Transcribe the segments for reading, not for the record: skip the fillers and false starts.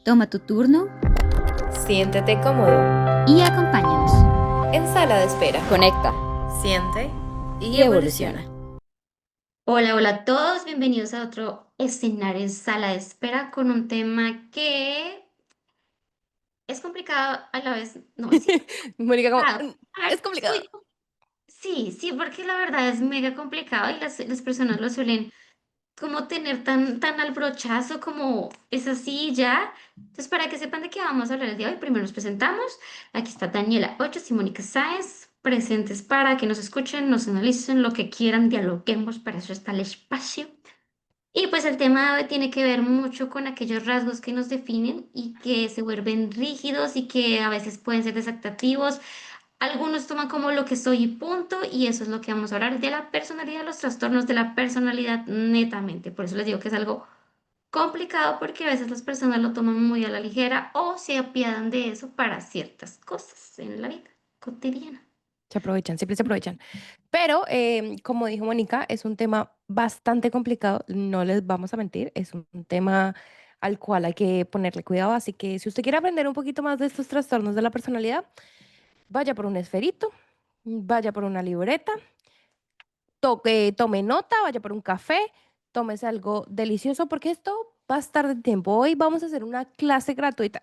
Toma tu turno Siéntete cómodo. y acompáñanos. En sala de espera. Conecta Siente y y evoluciona. evoluciona. Hola, hola a todos, bienvenidos a otro escenario en sala de espera con un tema que es complicado a la vez, no es Mónica, como, complicado. A es ver, complicado. sí, sí, porque la verdad es mega complicado y las personas lo suelen como tener tan al brochazo como es así ya. Entonces, para que sepan de qué vamos a hablar el día de hoy, primero nos presentamos. Aquí está Daniela Ochoa y Mónica Sáez, presentes para que nos escuchen, nos analicen lo que quieran, dialoguemos, para eso está el espacio. Y pues el tema de hoy tiene que ver mucho con aquellos rasgos que nos definen y que se vuelven rígidos y que a veces pueden ser desadaptativos. Algunos toman como lo que soy y punto, y eso es lo que vamos a hablar de la personalidad, los trastornos de la personalidad netamente. Por eso les digo que es algo complicado porque a veces las personas lo toman muy a la ligera o se apiadan de eso para ciertas cosas en la vida cotidiana. Se aprovechan, siempre se aprovechan. Pero, como dijo Mónica, es un tema bastante complicado, no les vamos a mentir, es un tema al cual hay que ponerle cuidado. Así que si usted quiere aprender un poquito más de estos trastornos de la personalidad, vaya por un esferito, vaya por una libreta, tome nota, vaya por un café, tómese algo delicioso, porque esto va a estar de tiempo. Hoy vamos a hacer una clase gratuita.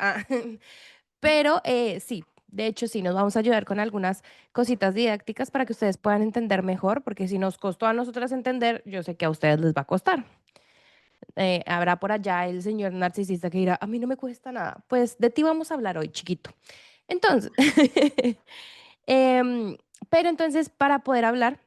Pero sí, de hecho sí, nos vamos a ayudar con algunas cositas didácticas para que ustedes puedan entender mejor, porque si nos costó a nosotras entender, yo sé que a ustedes les va a costar. Habrá por allá el señor narcisista que dirá, a mí no me cuesta nada. Pues de ti vamos a hablar hoy, chiquito. Entonces, em, pero entonces para poder hablar,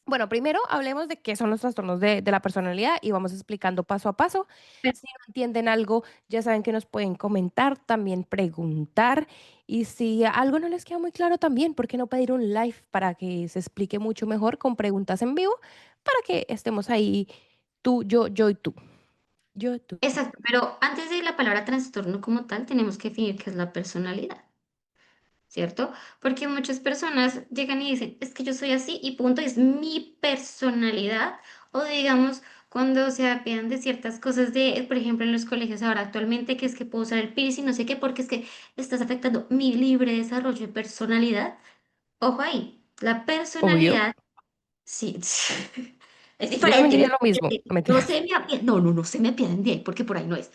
bueno, primero hablemos de qué son los trastornos de la personalidad y vamos explicando paso a paso. Si no entienden algo, ya saben que nos pueden comentar, también preguntar. Y si algo no les queda muy claro también, ¿por qué no pedir un live para que se explique mucho mejor con preguntas en vivo? Para que estemos ahí tú, yo y tú. Yo, tú. Exacto, pero antes de la palabra trastorno como tal, tenemos que definir qué es la personalidad. ¿Cierto? Porque muchas personas llegan y dicen, es que yo soy así y punto, es mi personalidad. O digamos, cuando se apiadan de ciertas cosas de, por ejemplo, en los colegios ahora actualmente, que es que puedo usar el piercing, no sé qué, porque es que estás afectando mi libre desarrollo de personalidad. Ojo ahí, la Obvio. personalidad, sí, es Yo también diferente, diría no, lo mismo. No no mentiras. se me apiaden, no se me apiaden de ahí, porque por ahí no es.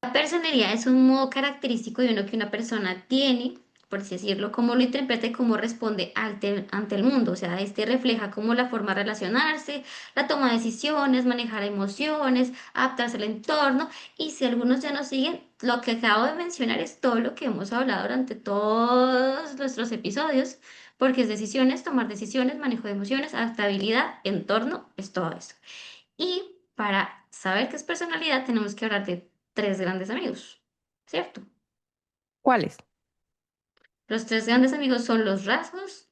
La personalidad es un modo característico de uno que una persona tiene, por así decirlo, cómo lo interpreta y cómo responde ante el mundo. O sea, este refleja cómo la forma de relacionarse, la toma de decisiones, manejar emociones, adaptarse al entorno. Y si algunos ya nos siguen, lo que acabo de mencionar es todo lo que hemos hablado durante todos nuestros episodios, porque es decisiones, tomar decisiones, manejo de emociones, adaptabilidad, entorno, es todo eso. Y para saber qué es personalidad, tenemos que hablar de tres grandes amigos, ¿cierto? ¿Cuáles? Los tres grandes amigos son los rasgos,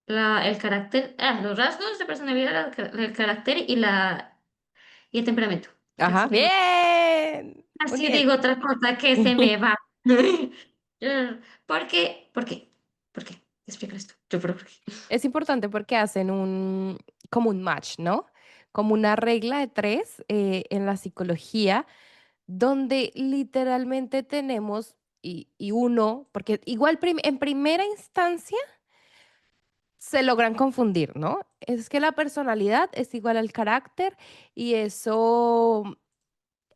el carácter, los rasgos de personalidad, el carácter y el temperamento. Ajá. Casi digo, Bien. Muy casi bien. digo otra cosa que se me va. ¿Por qué? ¿Por qué? ¿Por qué? Explica esto. Yo, ¿por qué? Es importante porque hacen como un match, ¿no? Como una regla de tres en la psicología, donde literalmente tenemos, y uno, porque igual en primera instancia se logran confundir, ¿no? Es que la personalidad es igual al carácter y eso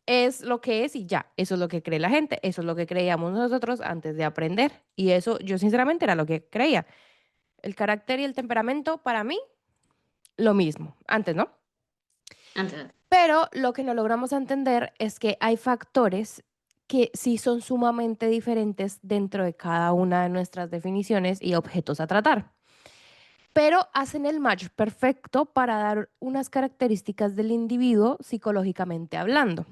es lo que es y ya, eso es lo que cree la gente, eso es lo que creíamos nosotros antes de aprender. Y eso yo sinceramente era lo que creía. El carácter y el temperamento para mí lo mismo, antes, ¿no? Antes. Pero lo que no logramos entender es que hay factores que sí son sumamente diferentes dentro de cada una de nuestras definiciones y objetos a tratar, pero hacen el match perfecto para dar unas características del individuo psicológicamente hablando.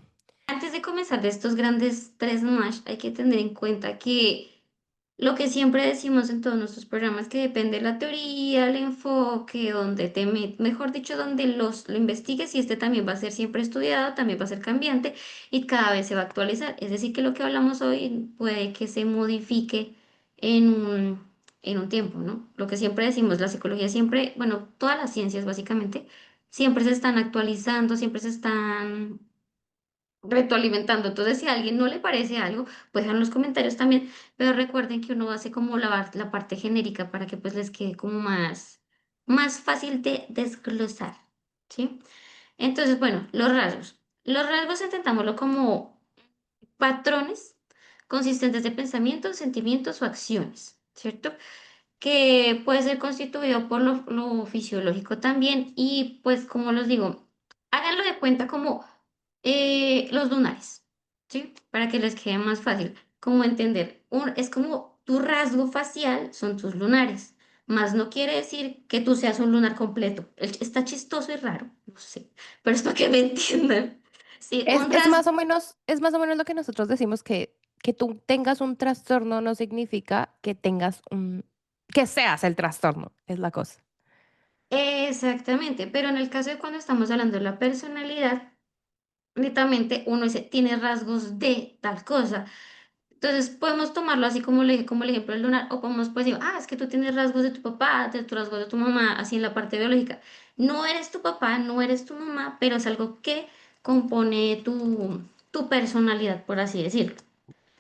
Antes de comenzar de estos grandes tres match, hay que tener en cuenta que lo que siempre decimos en todos nuestros programas, que depende de la teoría, el enfoque, donde mejor dicho, donde lo investigues, y este también va a ser siempre estudiado, también va a ser cambiante y cada vez se va a actualizar. Es decir, que lo que hablamos hoy puede que se modifique en en un tiempo, ¿no? Lo que siempre decimos, la psicología siempre, bueno, todas las ciencias básicamente, siempre se están actualizando, siempre se están retroalimentando. Entonces, si a alguien no le parece algo, pues en los comentarios también, pero recuerden que uno hace como la parte genérica para que pues les quede como más fácil de desglosar, ¿sí? Entonces, bueno, los rasgos. Los rasgos intentámoslo como patrones consistentes de pensamientos, sentimientos o acciones, ¿cierto? Que puede ser constituido por lo fisiológico también y pues como les digo, háganlo de cuenta como los lunares, ¿sí? Para que les quede más fácil, como entender, es como tu rasgo facial son tus lunares, más no quiere decir que tú seas un lunar completo. Está chistoso y raro, no sé, pero es para que me entiendan. Sí, Es, un es rasgo. más o menos, es más o menos lo que nosotros decimos que tú tengas un trastorno no significa que que seas el trastorno, es la cosa. Exactamente, pero en el caso de cuando estamos hablando de la personalidad, netamente uno dice, tiene rasgos de tal cosa. Entonces podemos tomarlo así como le dije, como el ejemplo del lunar, o podemos pues decir, es que tú tienes rasgos de tu papá, de tus rasgos de tu mamá, así en la parte biológica. No eres tu papá, no eres tu mamá, pero es algo que compone tu personalidad, por así decirlo.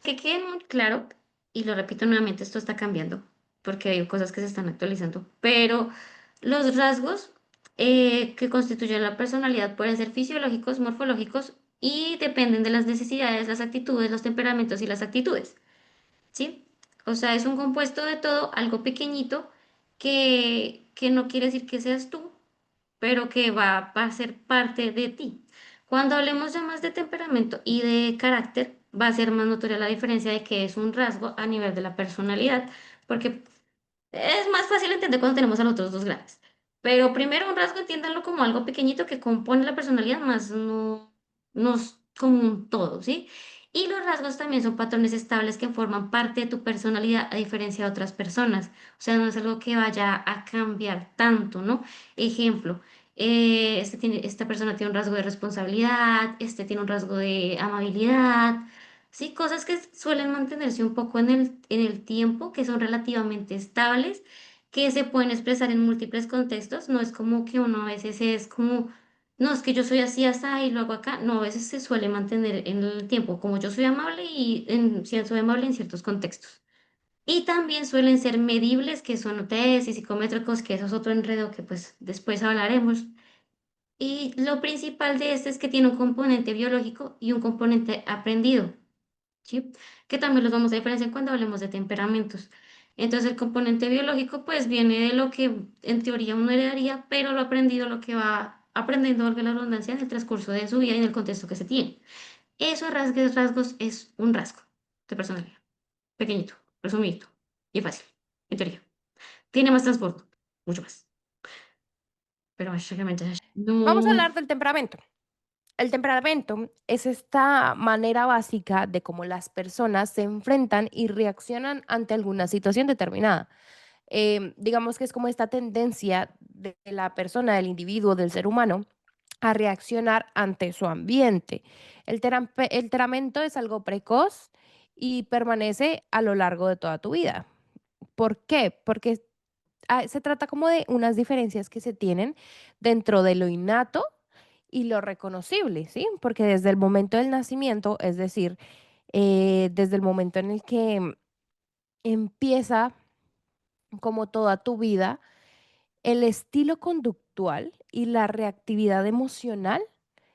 Que quede muy claro, y lo repito nuevamente, esto está cambiando, porque hay cosas que se están actualizando, pero los rasgos que constituyen la personalidad pueden ser fisiológicos, morfológicos y dependen de las necesidades, las actitudes, los temperamentos y las actitudes, ¿sí? O sea, es un compuesto de todo, algo pequeñito, que no quiere decir que seas tú, pero que va a ser parte de ti. Cuando hablemos ya más de temperamento y de carácter, va a ser más notoria la diferencia de que es un rasgo a nivel de la personalidad, porque es más fácil entender cuando tenemos a los otros dos grandes. Pero primero un rasgo entiéndanlo como algo pequeñito que compone la personalidad, más no es como un todo, ¿sí? Y los rasgos también son patrones estables que forman parte de tu personalidad a diferencia de otras personas. O sea, no es algo que vaya a cambiar tanto, ¿no? Ejemplo, esta persona tiene un rasgo de responsabilidad, este tiene un rasgo de amabilidad. Sí, cosas que suelen mantenerse un poco en el tiempo, que son relativamente estables, que se pueden expresar en múltiples contextos. No es como que uno a veces es como, no, es que yo soy así, así y lo hago acá. No, a veces se suele mantener en el tiempo, como yo soy amable y sí, soy amable en ciertos contextos. Y también suelen ser medibles, que son test y psicométricos, que eso es otro enredo que pues después hablaremos. Y lo principal de este es que tiene un componente biológico y un componente aprendido. ¿Sí? Que también los vamos a diferenciar cuando hablemos de temperamentos. Entonces, el componente biológico, pues, viene de lo que en teoría uno heredaría, pero lo aprendido, lo que va aprendiendo, valga la redundancia, en el transcurso de su vida y en el contexto que se tiene. Eso, a rasgos, es un rasgo de personalidad. Pequeñito, resumidito y fácil, en teoría. Tiene más transporte, mucho más. Pero básicamente, Vamos a no. hablar del temperamento. El temperamento es esta manera básica de cómo las personas se enfrentan y reaccionan ante alguna situación determinada. Digamos que es como esta tendencia de la persona, del individuo, del ser humano, a reaccionar ante su ambiente. El temperamento es algo precoz y permanece a lo largo de toda tu vida. ¿Por qué? Porque se trata como de unas diferencias que se tienen dentro de lo innato y lo reconocible, ¿sí? Porque desde el momento del nacimiento, es decir, desde el momento en el que empieza como toda tu vida, el estilo conductual y la reactividad emocional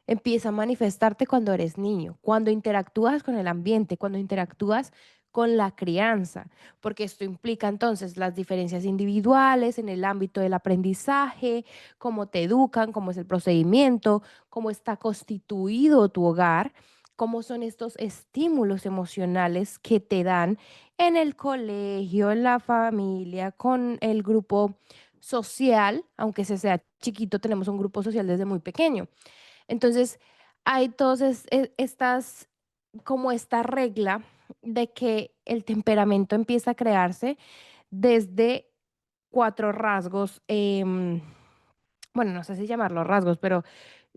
empieza a manifestarte cuando eres niño, cuando interactúas con el ambiente, cuando interactúas con la crianza, porque esto implica entonces las diferencias individuales en el ámbito del aprendizaje, cómo te educan, cómo es el procedimiento, cómo está constituido tu hogar, cómo son estos estímulos emocionales que te dan en el colegio, en la familia, con el grupo social, aunque se sea chiquito, tenemos un grupo social desde muy pequeño. Entonces, hay todas estas, como esta regla de que el temperamento empieza a crearse desde cuatro rasgos, bueno, no sé si llamarlos rasgos, pero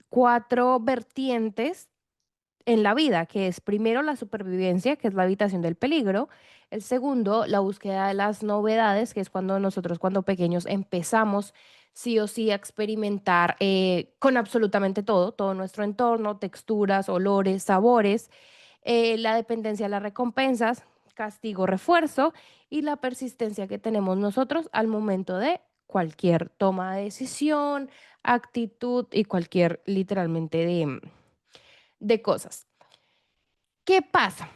cuatro vertientes en la vida, que es primero la supervivencia, que es la evitación del peligro. El segundo, la búsqueda de las novedades, que es cuando nosotros, cuando pequeños, empezamos sí o sí a experimentar con absolutamente todo, todo nuestro entorno, texturas, olores, sabores, la dependencia de las recompensas, castigo, refuerzo y la persistencia que tenemos nosotros al momento de cualquier toma de decisión, actitud y cualquier literalmente de cosas. ¿Qué pasa?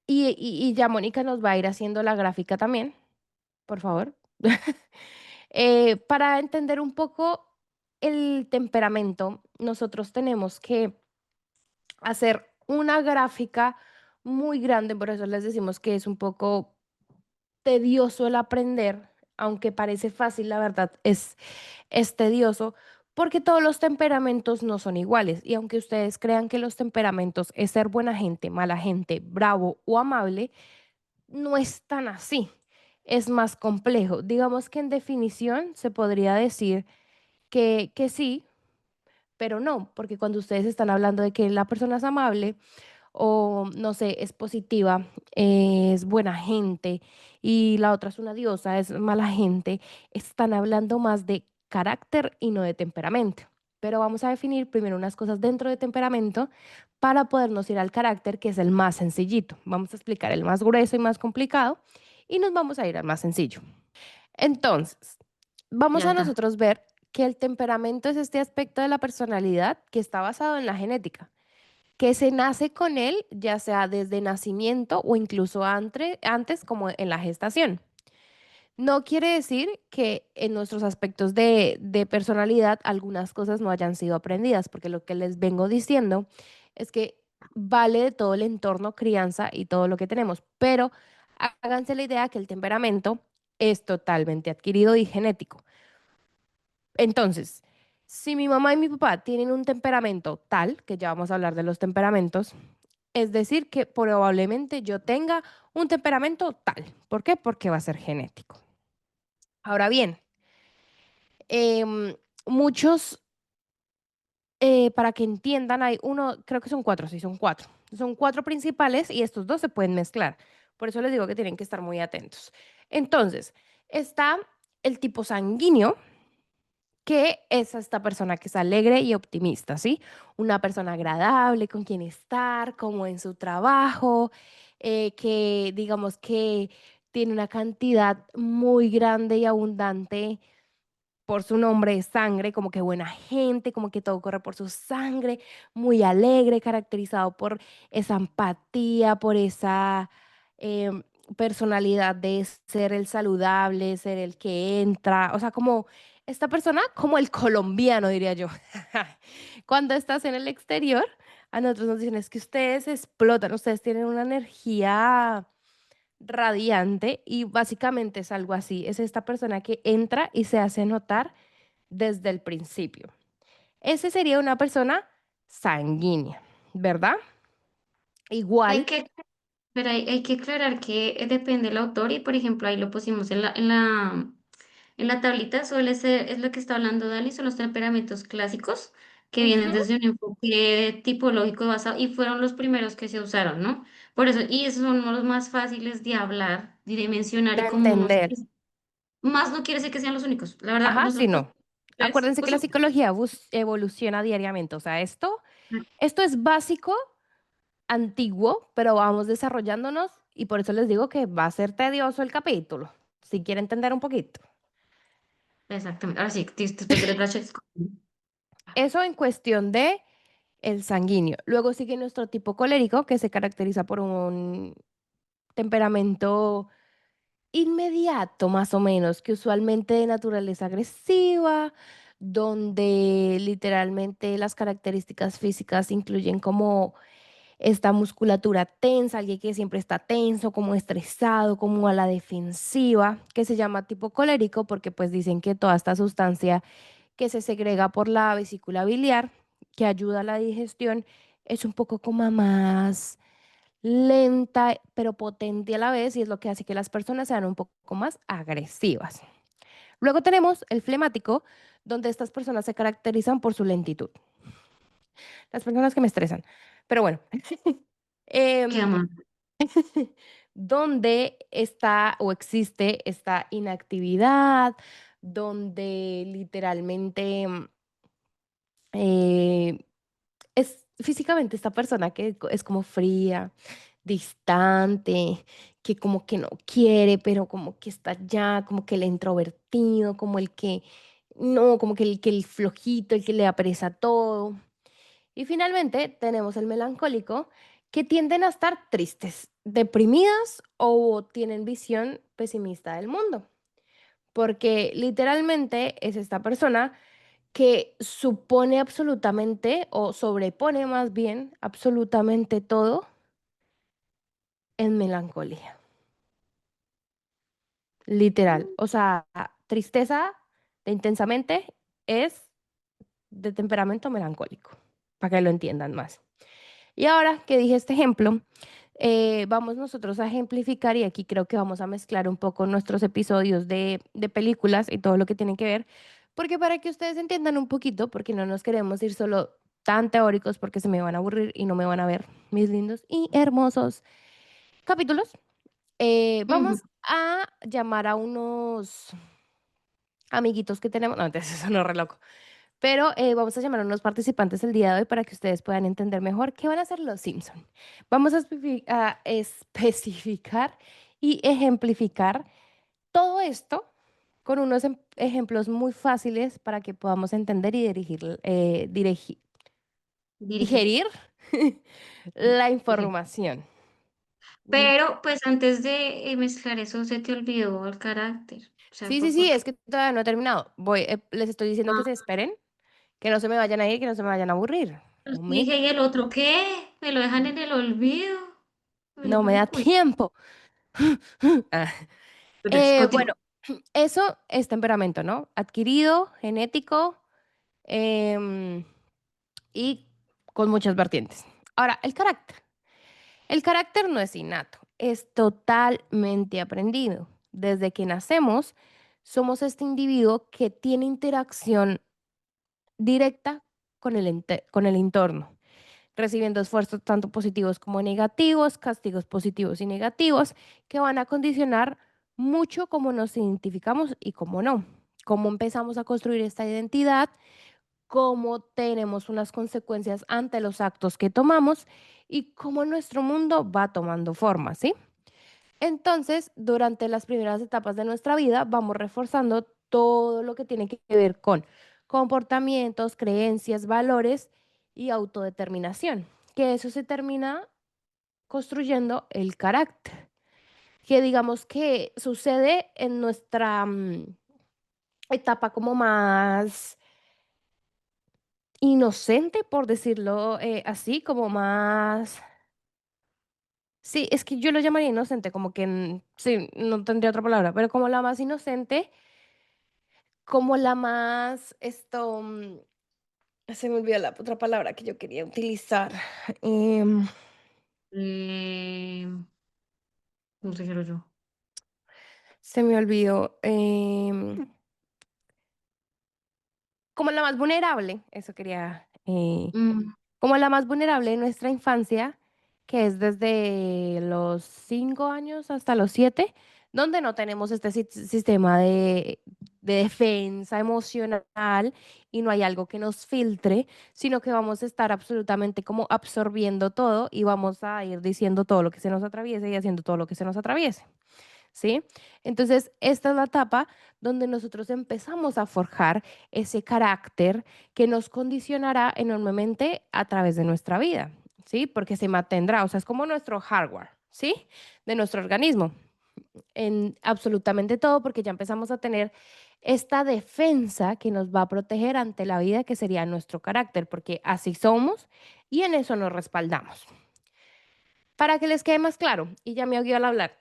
Y ya Mónica nos va a ir haciendo la gráfica también, por favor. Para entender un poco el temperamento, nosotros tenemos que hacer una gráfica muy grande, por eso les decimos que es un poco tedioso el aprender, aunque parece fácil, la verdad es tedioso, porque todos los temperamentos no son iguales. Y aunque ustedes crean que los temperamentos es ser buena gente, mala gente, bravo o amable, no es tan así. Es más complejo. Digamos que en definición se podría decir que sí, pero no, porque cuando ustedes están hablando de que la persona es amable, o no sé, es positiva, es buena gente y la otra es una diosa, es mala gente, están hablando más de carácter y no de temperamento. Pero vamos a definir primero unas cosas dentro de temperamento para podernos ir al carácter, que es el más sencillito. Vamos a explicar el más grueso y más complicado y nos vamos a ir al más sencillo. Entonces, vamos a Plata. nosotros ver que el temperamento es este aspecto de la personalidad que está basado en la genética, que se nace con él, ya sea desde nacimiento o incluso antes, como en la gestación. No quiere decir que en nuestros aspectos de personalidad algunas cosas no hayan sido aprendidas, porque lo que les vengo diciendo es que vale de todo el entorno, crianza y todo lo que tenemos, pero háganse la idea que el temperamento es totalmente adquirido y genético. Entonces, si mi mamá y mi papá tienen un temperamento tal, que ya vamos a hablar de los temperamentos, es decir, que probablemente yo tenga un temperamento tal. ¿Por qué? Porque va a ser genético. Ahora bien, muchos, para que entiendan, hay uno, creo que son cuatro, sí, son cuatro. Son cuatro principales y estos dos se pueden mezclar. Por eso les digo que tienen que estar muy atentos. Entonces, está el tipo sanguíneo, que es esta persona que es alegre y optimista, ¿sí? Una persona agradable, con quien estar, como en su trabajo, que digamos que tiene una cantidad muy grande y abundante por su nombre de sangre, como que buena gente, como que todo corre por su sangre, muy alegre, caracterizado por esa empatía, por esa em, personalidad de ser el saludable, ser el que entra, o sea, como esta persona, como el colombiano, diría yo. Cuando estás en el exterior, a nosotros nos dicen, es que ustedes explotan, ustedes tienen una energía radiante y básicamente es algo así, es esta persona que entra y se hace notar desde el principio. Ese sería una persona sanguínea, ¿verdad? Hay Igual, que, pero hay que aclarar que depende del autor y, por ejemplo, ahí lo pusimos en la tablita, suele ser, es lo que está hablando Dali, son los temperamentos clásicos que vienen ujú, desde un enfoque tipológico basado y fueron los primeros que se usaron, ¿no? Por eso, y esos son los más fáciles de hablar y de mencionar de y como no sé, entender. más no quiere decir que sean los únicos. La verdad, Ajá, sí, nosotros no. Acuérdense que la pusimos psicología evoluciona diariamente, o sea, esto es básico, antiguo, pero vamos desarrollándonos y por eso les digo que va a ser tedioso el capítulo, si quieren entender un poquito. exactamente. Ahora sí, después del flash. Eso en cuestión de el sanguíneo. Luego sigue nuestro tipo colérico, que se caracteriza por un temperamento inmediato, más o menos, que usualmente de naturaleza agresiva, donde literalmente las características físicas incluyen como esta musculatura tensa, alguien que siempre está tenso, como estresado, como a la defensiva, que se llama tipo colérico porque pues dicen que toda esta sustancia que se segrega por la vesícula biliar, que ayuda a la digestión, es un poco como más lenta, pero potente a la vez, y es lo que hace que las personas sean un poco más agresivas. Luego tenemos el flemático, donde estas personas se caracterizan por su lentitud. Las personas que me estresan. Pero bueno, ¿Qué em, amor? donde está o existe esta inactividad, donde literalmente eh, es físicamente esta persona que es como fría, distante, que como que no quiere, pero como que está allá, como que el introvertido, como el que no, como que el flojito, el que le apresa todo. Y finalmente tenemos el melancólico, que tienden a estar tristes, deprimidas o tienen visión pesimista del mundo, porque literalmente es esta persona que supone absolutamente o sobrepone más bien absolutamente todo en melancolía, literal. O sea, tristeza de intensamente es de temperamento melancólico, para que lo entiendan más. Y ahora que dije este ejemplo, vamos nosotros a ejemplificar y aquí creo que vamos a mezclar un poco nuestros episodios de películas y todo lo que tienen que ver, porque para que ustedes entiendan un poquito, porque no nos queremos ir solo tan teóricos porque se me van a aburrir y no me van a ver mis lindos y hermosos capítulos, Ujú. vamos a llamar a unos amiguitos que tenemos, no, entonces eso no es re loco, pero vamos a llamar a unos participantes el día de hoy para que ustedes puedan entender mejor qué van a hacer los Simpson. Vamos a, a especificar y ejemplificar todo esto con unos ejemplos muy fáciles para que podamos entender y Dirigir. digerir la información. Pero pues antes de mezclar eso, se te olvidó el carácter. O sea, Sí, sí, sí, porque es que todavía no he terminado. Voy, les estoy diciendo que se ah, esperen, que no se me vayan a ir, que no se me vayan a aburrir. pues dije, ¿y el otro qué? Me lo dejan en el olvido. Me lo No me dejan da en cuenta. tiempo. Ah, Entonces, bueno, continúa. eso es temperamento, ¿no? Adquirido, genético em, y con muchas vertientes. Ahora, el carácter. El carácter no es innato, es totalmente aprendido. Desde que nacemos, somos este individuo que tiene interacción directa con con el entorno, recibiendo esfuerzos tanto positivos como negativos, castigos positivos y negativos, que van a condicionar mucho cómo nos identificamos y cómo no, cómo empezamos a construir esta identidad, cómo tenemos unas consecuencias ante los actos que tomamos y cómo nuestro mundo va tomando forma, ¿sí? Entonces, durante las primeras etapas de nuestra vida, vamos reforzando todo lo que tiene que ver con comportamientos, creencias, valores y autodeterminación, que eso se termina construyendo el carácter, que digamos que sucede en nuestra etapa como más inocente, por decirlo así, como más... Sí, es que yo lo llamaría inocente, como que, sí, no tendría otra palabra, pero como la más inocente, como la más, se me olvidó la otra palabra que yo quería utilizar. em, Eh, no sé qué era yo. Se me olvidó. Como la más vulnerable, eso quería. Mm, Como la más vulnerable de nuestra infancia, que es desde los 5 años hasta los 7, donde no tenemos este sistema de defensa emocional y no hay algo que nos filtre, sino que vamos a estar absolutamente como absorbiendo todo y vamos a ir diciendo todo lo que se nos atraviese y haciendo todo lo que se nos atraviese. ¿Sí? Entonces, esta es la etapa donde nosotros empezamos a forjar ese carácter que nos condicionará enormemente a través de nuestra vida, ¿sí? Porque se mantendrá, o sea, es como nuestro hardware, ¿sí? De nuestro organismo, en absolutamente todo, porque ya empezamos a tener esta defensa que nos va a proteger ante la vida, que sería nuestro carácter, porque así somos y en eso nos respaldamos. Para que les quede más claro, y ya me ahogué al hablar.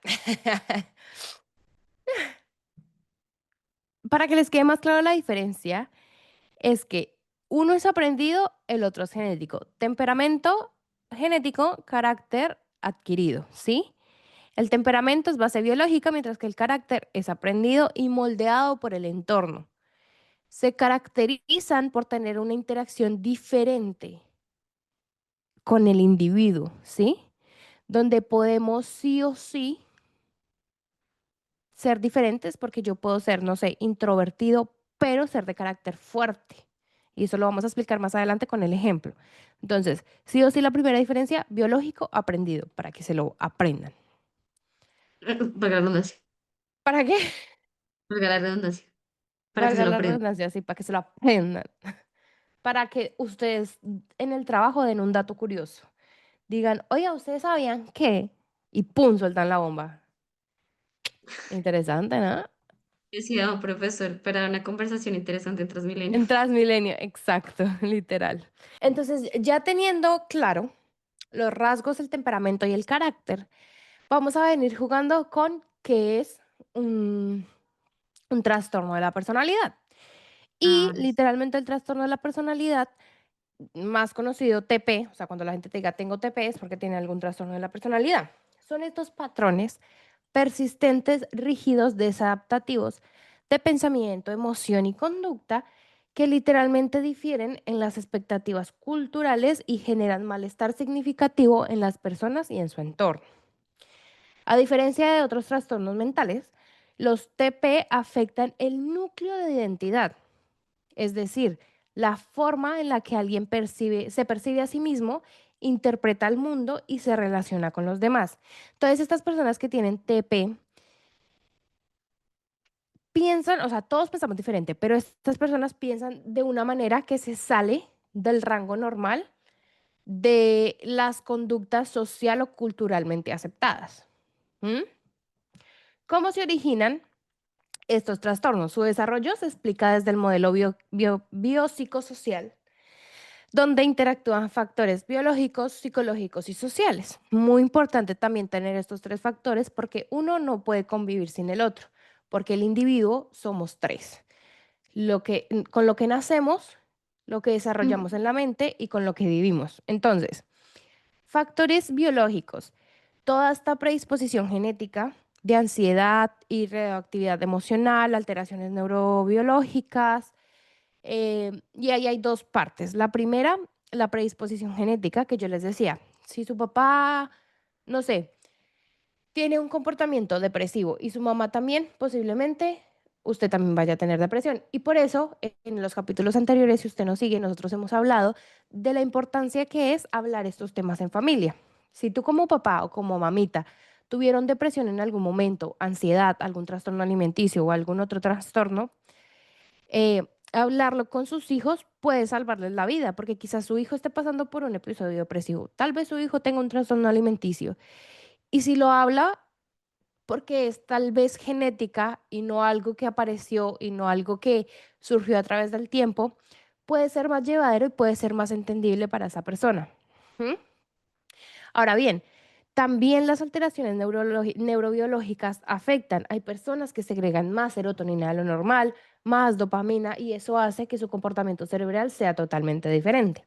Para que les quede más claro la diferencia, es que uno es aprendido, el otro es genético. Temperamento genético, carácter adquirido, ¿sí? El temperamento es base biológica, mientras que el carácter es aprendido y moldeado por el entorno. Se caracterizan por tener una interacción diferente con el individuo, ¿sí? Donde podemos sí o sí ser diferentes porque yo puedo ser, no sé, introvertido, pero ser de carácter fuerte. Y eso lo vamos a explicar más adelante con el ejemplo. Entonces, sí o sí la primera diferencia, biológico, aprendido, para que se lo aprendan. Valga la redundancia, ¿Para qué? valga la redundancia, para que se Valga lo la aprendan. redundancia, sí, para que se lo aprendan. Para que ustedes en el trabajo den un dato curioso. Digan, oye, ¿ustedes sabían qué? Y pum, sueltan la bomba. Interesante, ¿no? Decía un profesor para una conversación interesante en Transmilenio. En Transmilenio, exacto, literal. Entonces, ya teniendo claro los rasgos, el temperamento y el carácter, vamos a venir jugando con qué es un, un trastorno de la personalidad. Y Ah, literalmente el trastorno de la personalidad, más conocido TP, o sea, cuando la gente te diga tengo TP es porque tiene algún trastorno de la personalidad. Son estos patrones persistentes, rígidos, desadaptativos de pensamiento, emoción y conducta que literalmente difieren en las expectativas culturales y generan malestar significativo en las personas y en su entorno. A diferencia de otros trastornos mentales, los TP afectan el núcleo de identidad, es decir, la forma en la que alguien se percibe a sí mismo, interpreta el mundo y se relaciona con los demás. Entonces, estas personas que tienen TP piensan, o sea, todos pensamos diferente, pero estas personas piensan de una manera que se sale del rango normal de las conductas social o culturalmente aceptadas. ¿Mm? ¿Cómo se originan estos trastornos? Su desarrollo se explica desde el modelo biopsicosocial, donde interactúan factores biológicos, psicológicos y sociales. Muy importante también tener estos tres factores porque uno no puede convivir sin el otro, porque el individuo somos tres. Con lo que nacemos, lo que ujú, desarrollamos en la mente y con lo que vivimos. Entonces, factores biológicos. Toda esta predisposición genética de ansiedad y reactividad emocional, alteraciones neurobiológicas, y ahí hay dos partes. La primera, la predisposición genética, que yo les decía. Si su papá, no sé, tiene un comportamiento depresivo y su mamá también, posiblemente usted también vaya a tener depresión. Y por eso, en los capítulos anteriores, si usted nos sigue, nosotros hemos hablado de la importancia que es hablar estos temas en familia. Si tú como papá o como mamita tuvieron depresión en algún momento, ansiedad, algún trastorno alimenticio o algún otro trastorno, hablarlo con sus hijos puede salvarles la vida, porque quizás su hijo esté pasando por un episodio depresivo, tal vez su hijo tenga un trastorno alimenticio. Y si lo habla, porque es tal vez genética y no algo que apareció y no algo que surgió a través del tiempo, puede ser más llevadero y puede ser más entendible para esa persona. ¿Mm? Ahora bien, también las alteraciones neurobiológicas afectan. Hay personas que segregan más serotonina de lo normal, más dopamina, y eso hace que su comportamiento cerebral sea totalmente diferente.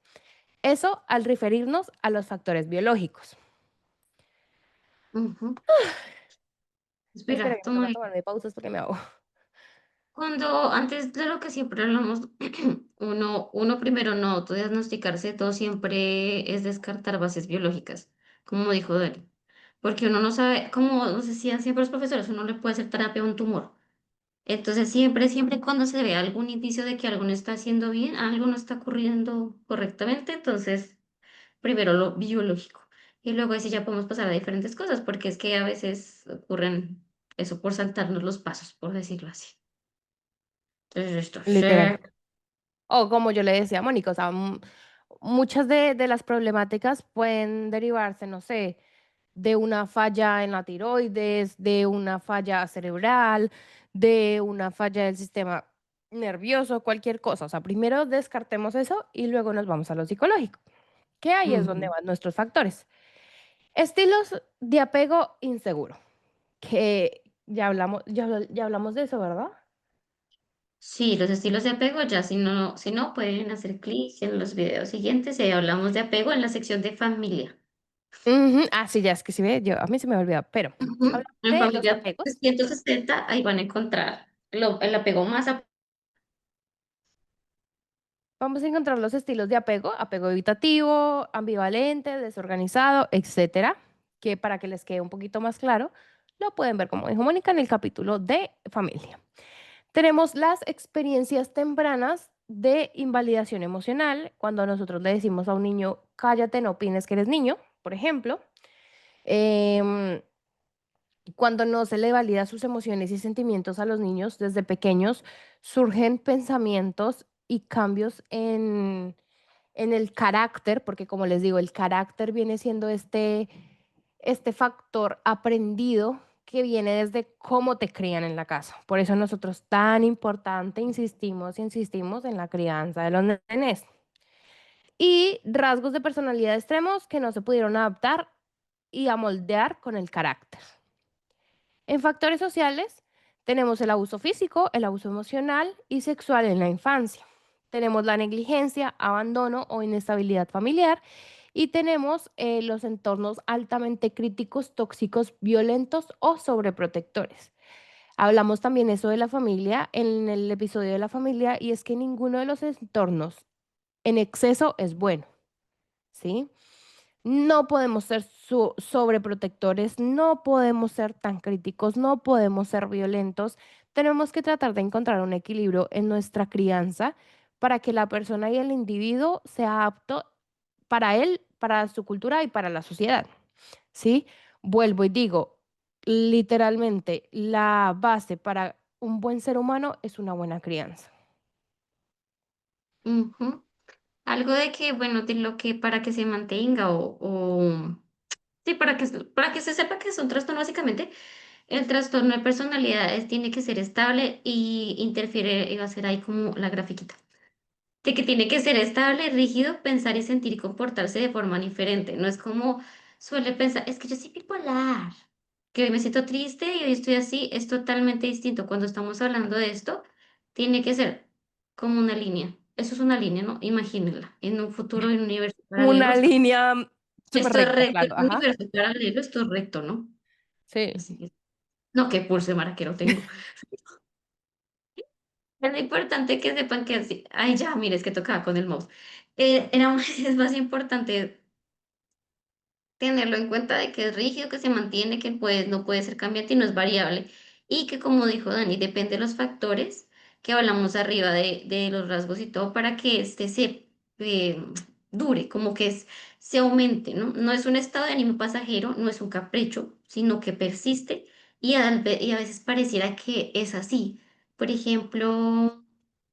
Eso al referirnos a los factores biológicos. ujú. Espera Espera, que me toca toma. tomarme pausas porque me hago. Cuando antes de lo que siempre hablamos, uno primero no autodiagnosticarse, todo siempre es descartar bases biológicas, como dijo Dani. Porque uno no sabe, como nos decían siempre los profesores, uno le puede hacer terapia a un tumor. Entonces, siempre cuando se ve algún indicio de que algo no está haciendo bien, algo no está ocurriendo correctamente, entonces primero lo biológico. Y luego así ya podemos pasar a diferentes cosas, porque es que a veces ocurren eso por saltarnos los pasos, por decirlo así. Entonces, esto, sí. Literal. O como yo le decía a Mónica, o sea, muchas de las problemáticas pueden derivarse, no sé, de una falla en la tiroides, de una falla cerebral, de una falla del sistema nervioso, cualquier cosa. O sea, primero descartemos eso y luego nos vamos a lo psicológico, que ahí es donde Ujú. van nuestros factores. Estilos de apego inseguro, que ya hablamos de eso, ¿verdad? Sí, los estilos de apego, ya si no pueden hacer clic en los videos siguientes y ahí hablamos de apego en la sección de familia. Ujú. Ah, sí, ya es que sí ve, a mí se me ha olvidado, pero Ujú. hablamos En de los familia apegos. 360, ahí van a encontrar el apego más vamos a encontrar los estilos de apego, apego evitativo, ambivalente, desorganizado, etcétera, que para que les quede un poquito más claro, lo pueden ver, como dijo Mónica, en el capítulo de familia. Tenemos las experiencias tempranas de invalidación emocional, cuando nosotros le decimos a un niño, cállate, no opines que eres niño, por ejemplo. Em, Cuando no se le valida sus emociones y sentimientos a los niños desde pequeños, surgen pensamientos y cambios en el carácter, porque como les digo, el carácter viene siendo este factor aprendido que viene desde cómo te crían en la casa. Por eso nosotros tan importante insistimos en la crianza de los nenes. Y rasgos de personalidad extremos que no se pudieron adaptar y amoldear con el carácter. En factores sociales tenemos el abuso físico, el abuso emocional y sexual en la infancia. Tenemos la negligencia, abandono o inestabilidad familiar y tenemos los entornos altamente críticos, tóxicos, violentos o sobreprotectores. Hablamos también eso de la familia en el episodio de la familia y es que ninguno de los entornos en exceso es bueno, ¿sí? No podemos ser sobreprotectores, no podemos ser tan críticos, no podemos ser violentos. Tenemos que tratar de encontrar un equilibrio en nuestra crianza para que la persona y el individuo sea apto para él, para su cultura y para la sociedad, ¿sí? Vuelvo y digo, literalmente, la base para un buen ser humano es una buena crianza. Ujú. Algo de que, bueno, de lo que para que se mantenga o sí, para que se sepa que es un trastorno, básicamente, el trastorno de personalidades tiene que ser estable y interfiere, y va a ser ahí como la grafiquita. De que tiene que ser estable, rígido, pensar y sentir y comportarse de forma diferente. No es como suele pensar, es que yo soy bipolar, que hoy me siento triste y hoy estoy así, es totalmente distinto. Cuando estamos hablando de esto, tiene que ser como una línea. Eso es una línea, ¿no? Imagínenla. En un futuro, en un universo paralelo, Una línea súper esto es recta, recto, claro, en un ajá. universo paralelo, esto es recto, ¿no? Sí. Así que, no, qué pulso de maraquero tengo. Es importante que sepan que así, ay, ya, mire, es que tocaba con el mouse. Es más importante tenerlo en cuenta de que es rígido, que se mantiene, que pues no puede ser cambiante y no es variable. Y que como dijo Dani, depende de los factores que hablamos arriba de los rasgos y todo para que este se eh, dure, como que se aumente, ¿no? No es un estado de ánimo pasajero, no es un capricho, sino que persiste y a veces pareciera que es así. Por ejemplo,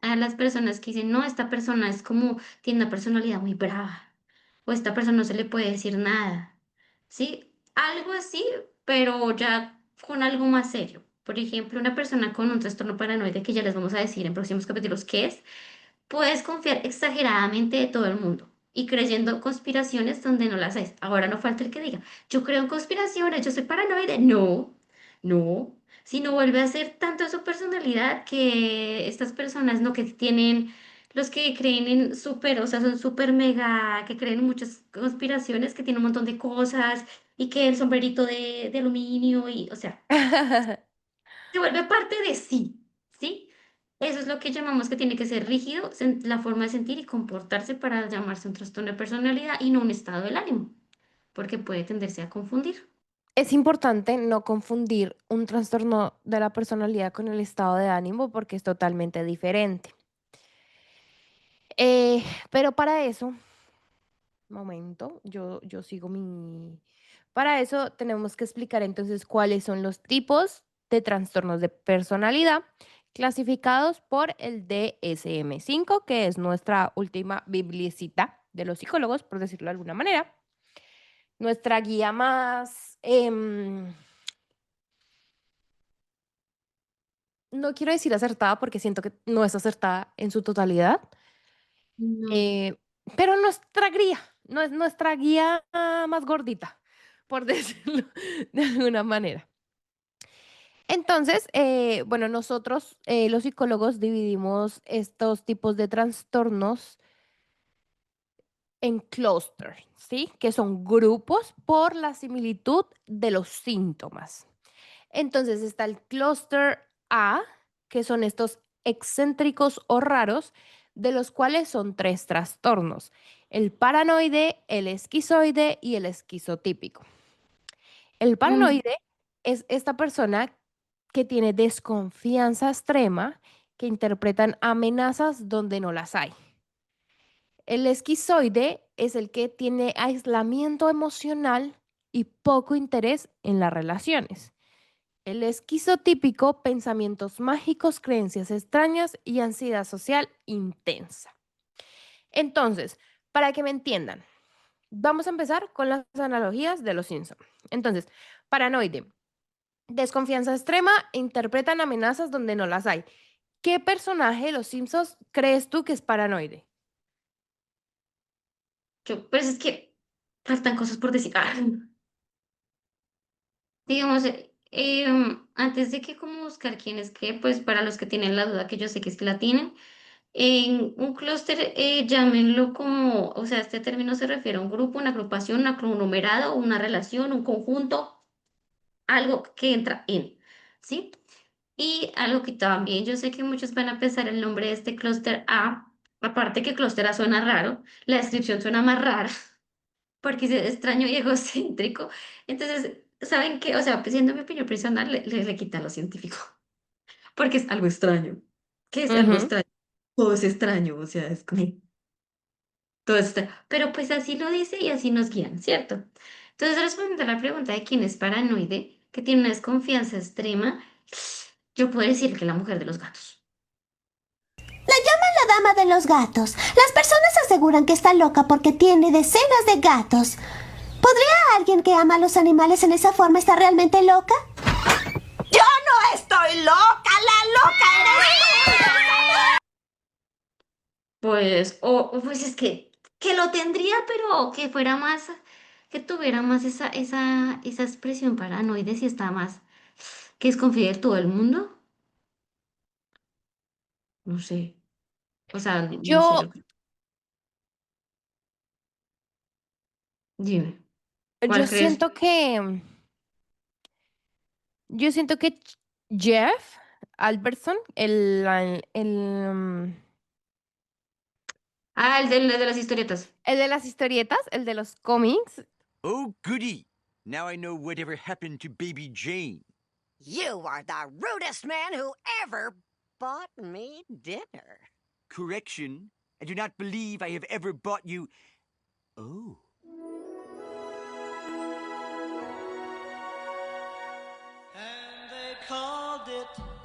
a las personas que dicen, no, esta persona es como, tiene una personalidad muy brava o esta persona no se le puede decir nada, ¿sí? Algo así, pero ya con algo más serio. Por ejemplo, una persona con un trastorno paranoide, que ya les vamos a decir en próximos capítulos qué es, puedes confiar exageradamente de todo el mundo y creyendo conspiraciones donde no las hay. Ahora no falta el que diga, yo creo en conspiraciones, yo soy paranoide. No, no. Si no vuelve a ser tanto su personalidad que estas personas, no que tienen, los que creen en súper, o sea, son súper mega, que creen en muchas conspiraciones, que tienen un montón de cosas y que el sombrerito de aluminio y, o sea, se vuelve parte de sí, ¿sí? Eso es lo que llamamos que tiene que ser rígido, la forma de sentir y comportarse para llamarse un trastorno de personalidad y no un estado del ánimo, porque puede tenderse a confundir. Es importante no confundir un trastorno de la personalidad con el estado de ánimo porque es totalmente diferente. Eh, pero para eso, momento, yo sigo mi... Para eso tenemos que explicar entonces cuáles son los tipos de trastornos de personalidad clasificados por el DSM-5, que es nuestra última biblicita de los psicólogos, por decirlo de alguna manera. Nuestra guía más... no quiero decir acertada porque siento que no es acertada en su totalidad, No. eh, pero nuestra guía, no es nuestra guía más gordita, por decirlo de alguna manera. Entonces, bueno, nosotros los psicólogos dividimos estos tipos de trastornos en clúster, ¿sí? Que son grupos por la similitud de los síntomas. Entonces está el clúster A, que son estos excéntricos o raros, de los cuales son tres trastornos: el paranoide, el esquizoide y el esquizotípico. El Mm, paranoide es esta persona que tiene desconfianza extrema, que interpretan amenazas donde no las hay. El esquizoide es el que tiene aislamiento emocional y poco interés en las relaciones. El esquizotípico, pensamientos mágicos, creencias extrañas y ansiedad social intensa. Entonces, para que me entiendan, vamos a empezar con las analogías de los Simpson. Entonces, paranoide, desconfianza extrema, interpretan amenazas donde no las hay. ¿Qué personaje de los Simpsons crees tú que es paranoide? pues es que faltan cosas por decir. Digamos, antes de que como buscar quién es qué, pues para los que tienen la duda, que yo sé que es que la tienen, en un clúster, llámenlo como, o sea, este término se refiere a un grupo, una agrupación, un conglomerado, una relación, un conjunto, algo que entra en, ¿sí? Y algo que también yo sé que muchos van a pensar el nombre de este clúster A, aparte que clúster A suena raro, la descripción suena más rara, porque es extraño y egocéntrico. Entonces, ¿saben qué? O sea, pues, siendo mi opinión personal, le quita lo científico, porque es algo extraño. ¿Qué es algo Ujú. extraño? Todo es extraño, o sea, es como todo esto. Pero pues así lo dice y así nos guían, ¿cierto? Entonces, respondiendo a la pregunta de quién es paranoide, que tiene una desconfianza extrema, yo puedo decir que la mujer de los gatos. La dama de los gatos. Las personas aseguran que está loca porque tiene decenas de gatos. ¿Podría alguien que ama a los animales en esa forma estar realmente loca? Yo no estoy loca, la loca eres tú. Pues, o pues es que lo tendría, pero que fuera más, que tuviera más esa expresión paranoide si está más, que desconfíe de todo el mundo. No sé. O sea, no sé Yo, lo que. Dime, yo ¿cuál crees? siento que, yo siento que Jeff Albertson, Ah, el de las historietas. el de las historietas, el de los cómics. Oh, goody! Now I know whatever happened to Baby Jane. You are the rudest man who ever bought me dinner. Correction. I do not believe I have ever bought you. Oh.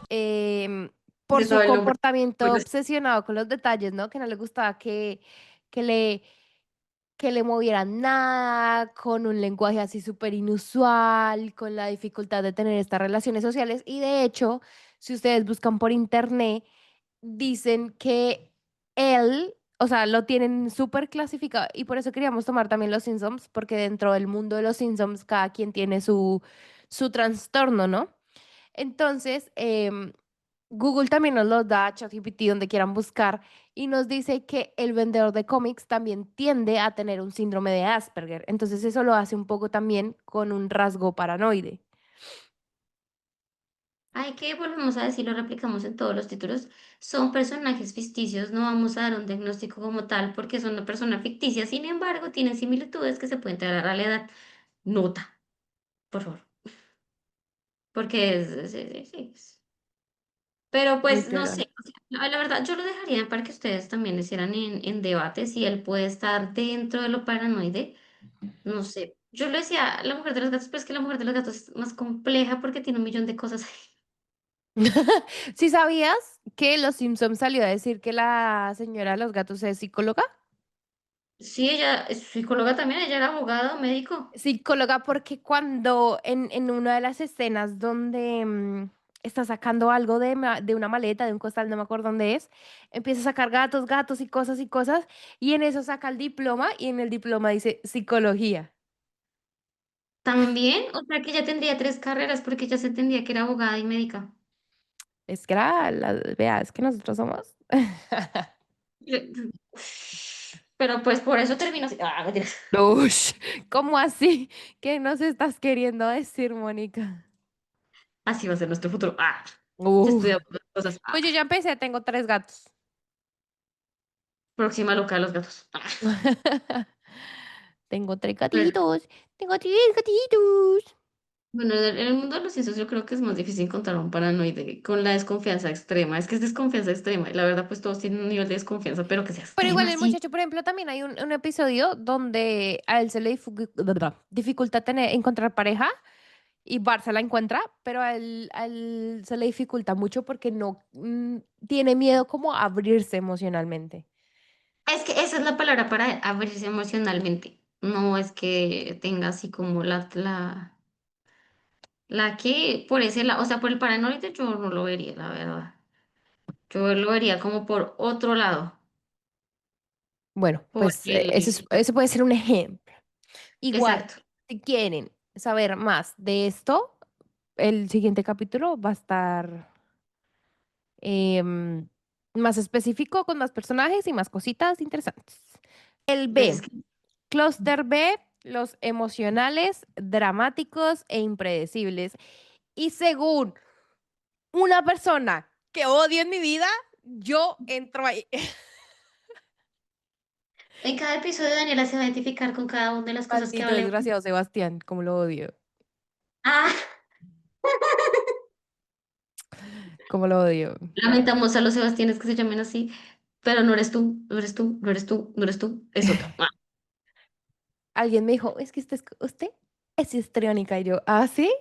em, por Se su sabe el nombre. comportamiento Bueno, obsesionado con los detalles, ¿no? Que no le gustaba que le, que le movieran nada, con un lenguaje así súper inusual, con la dificultad de tener estas relaciones sociales. Y de hecho, si ustedes buscan por internet, dicen que él, o sea, lo tienen súper clasificado. Y por eso queríamos tomar también los Simpsons, porque dentro del mundo de los Simpsons, cada quien tiene su trastorno, ¿no? Entonces, Google también nos los da, ChatGPT, donde quieran buscar, y nos dice que el vendedor de cómics también tiende a tener un síndrome de Asperger. Entonces, eso lo hace un poco también con un rasgo paranoide. hay que volvemos a decir, lo replicamos en todos los títulos. Son personajes ficticios, no vamos a dar un diagnóstico como tal porque son una persona ficticia. Sin embargo, tienen similitudes que se pueden traer a la realidad. Nota, por favor. Porque sí. Pero pues no Literal. sé, o sea, la verdad yo lo dejaría para que ustedes también hicieran en debate si él puede estar dentro de lo paranoide. No sé, yo le decía la mujer de los gatos, pero es que la mujer de los gatos es más compleja porque tiene un millón de cosas ahí. ¿Sí sabías que Los Simpsons salió a decir que la señora de los gatos es psicóloga? Sí, ella es psicóloga también, ella era abogada o médico. Psicóloga porque cuando en una de las escenas donde está sacando algo de una maleta, de un costal, no me acuerdo dónde es, empieza a sacar gatos, gatos y cosas, y en eso saca el diploma y en el diploma dice psicología. También, o sea que ella tendría tres carreras porque ella se entendía que era abogada y médica. Es que vea, es que nosotros somos. Pero pues por eso terminó así. Ah, mentiras. Ush, ¿cómo así? ¿Qué nos estás queriendo decir, Mónica? Así va a ser nuestro futuro. Ah, ya Uf. estudiamos cosas. Ah. Pues yo ya empecé, tengo tres gatos. Próxima loca de los gatos. Tengo tres Bueno, gatitos. Tengo tres gatitos. bueno, en el mundo de los ciencias yo creo que es más difícil encontrar un paranoide con la desconfianza extrema. Es que es desconfianza extrema y la verdad pues todos tienen un nivel de desconfianza, pero que sea Pero igual extrema, el sí. muchacho, por ejemplo, también hay un episodio donde a él se le dificulta encontrar pareja y Barça la encuentra, pero a él se le dificulta mucho porque no tiene miedo como a abrirse emocionalmente. Es que esa es la palabra para abrirse emocionalmente. No es que tenga así como la que por ese lado, o sea, por el paranoide yo no lo vería, la verdad. Yo lo vería como por otro lado, Bueno, por pues el... eso puede ser un ejemplo. Igual, Exacto. si quieren saber más de esto, el siguiente capítulo va a estar em, más específico, con más personajes y más cositas interesantes. El Es B, que Cluster B, los emocionales, dramáticos e impredecibles. Y según una persona que odio en mi vida, yo entro ahí. en cada episodio Daniela se va a identificar con cada una de las cosas que Maldito hablemos. desgraciado Sebastián, como lo odio, Ah, como lo odio. lamentamos a los Sebastianes que se llamen así, pero no eres tú, no eres tú, no eres tú, no eres tú, es otro. Ah. Alguien me dijo, es que usted es histriónica. Y yo, ¿ah, sí?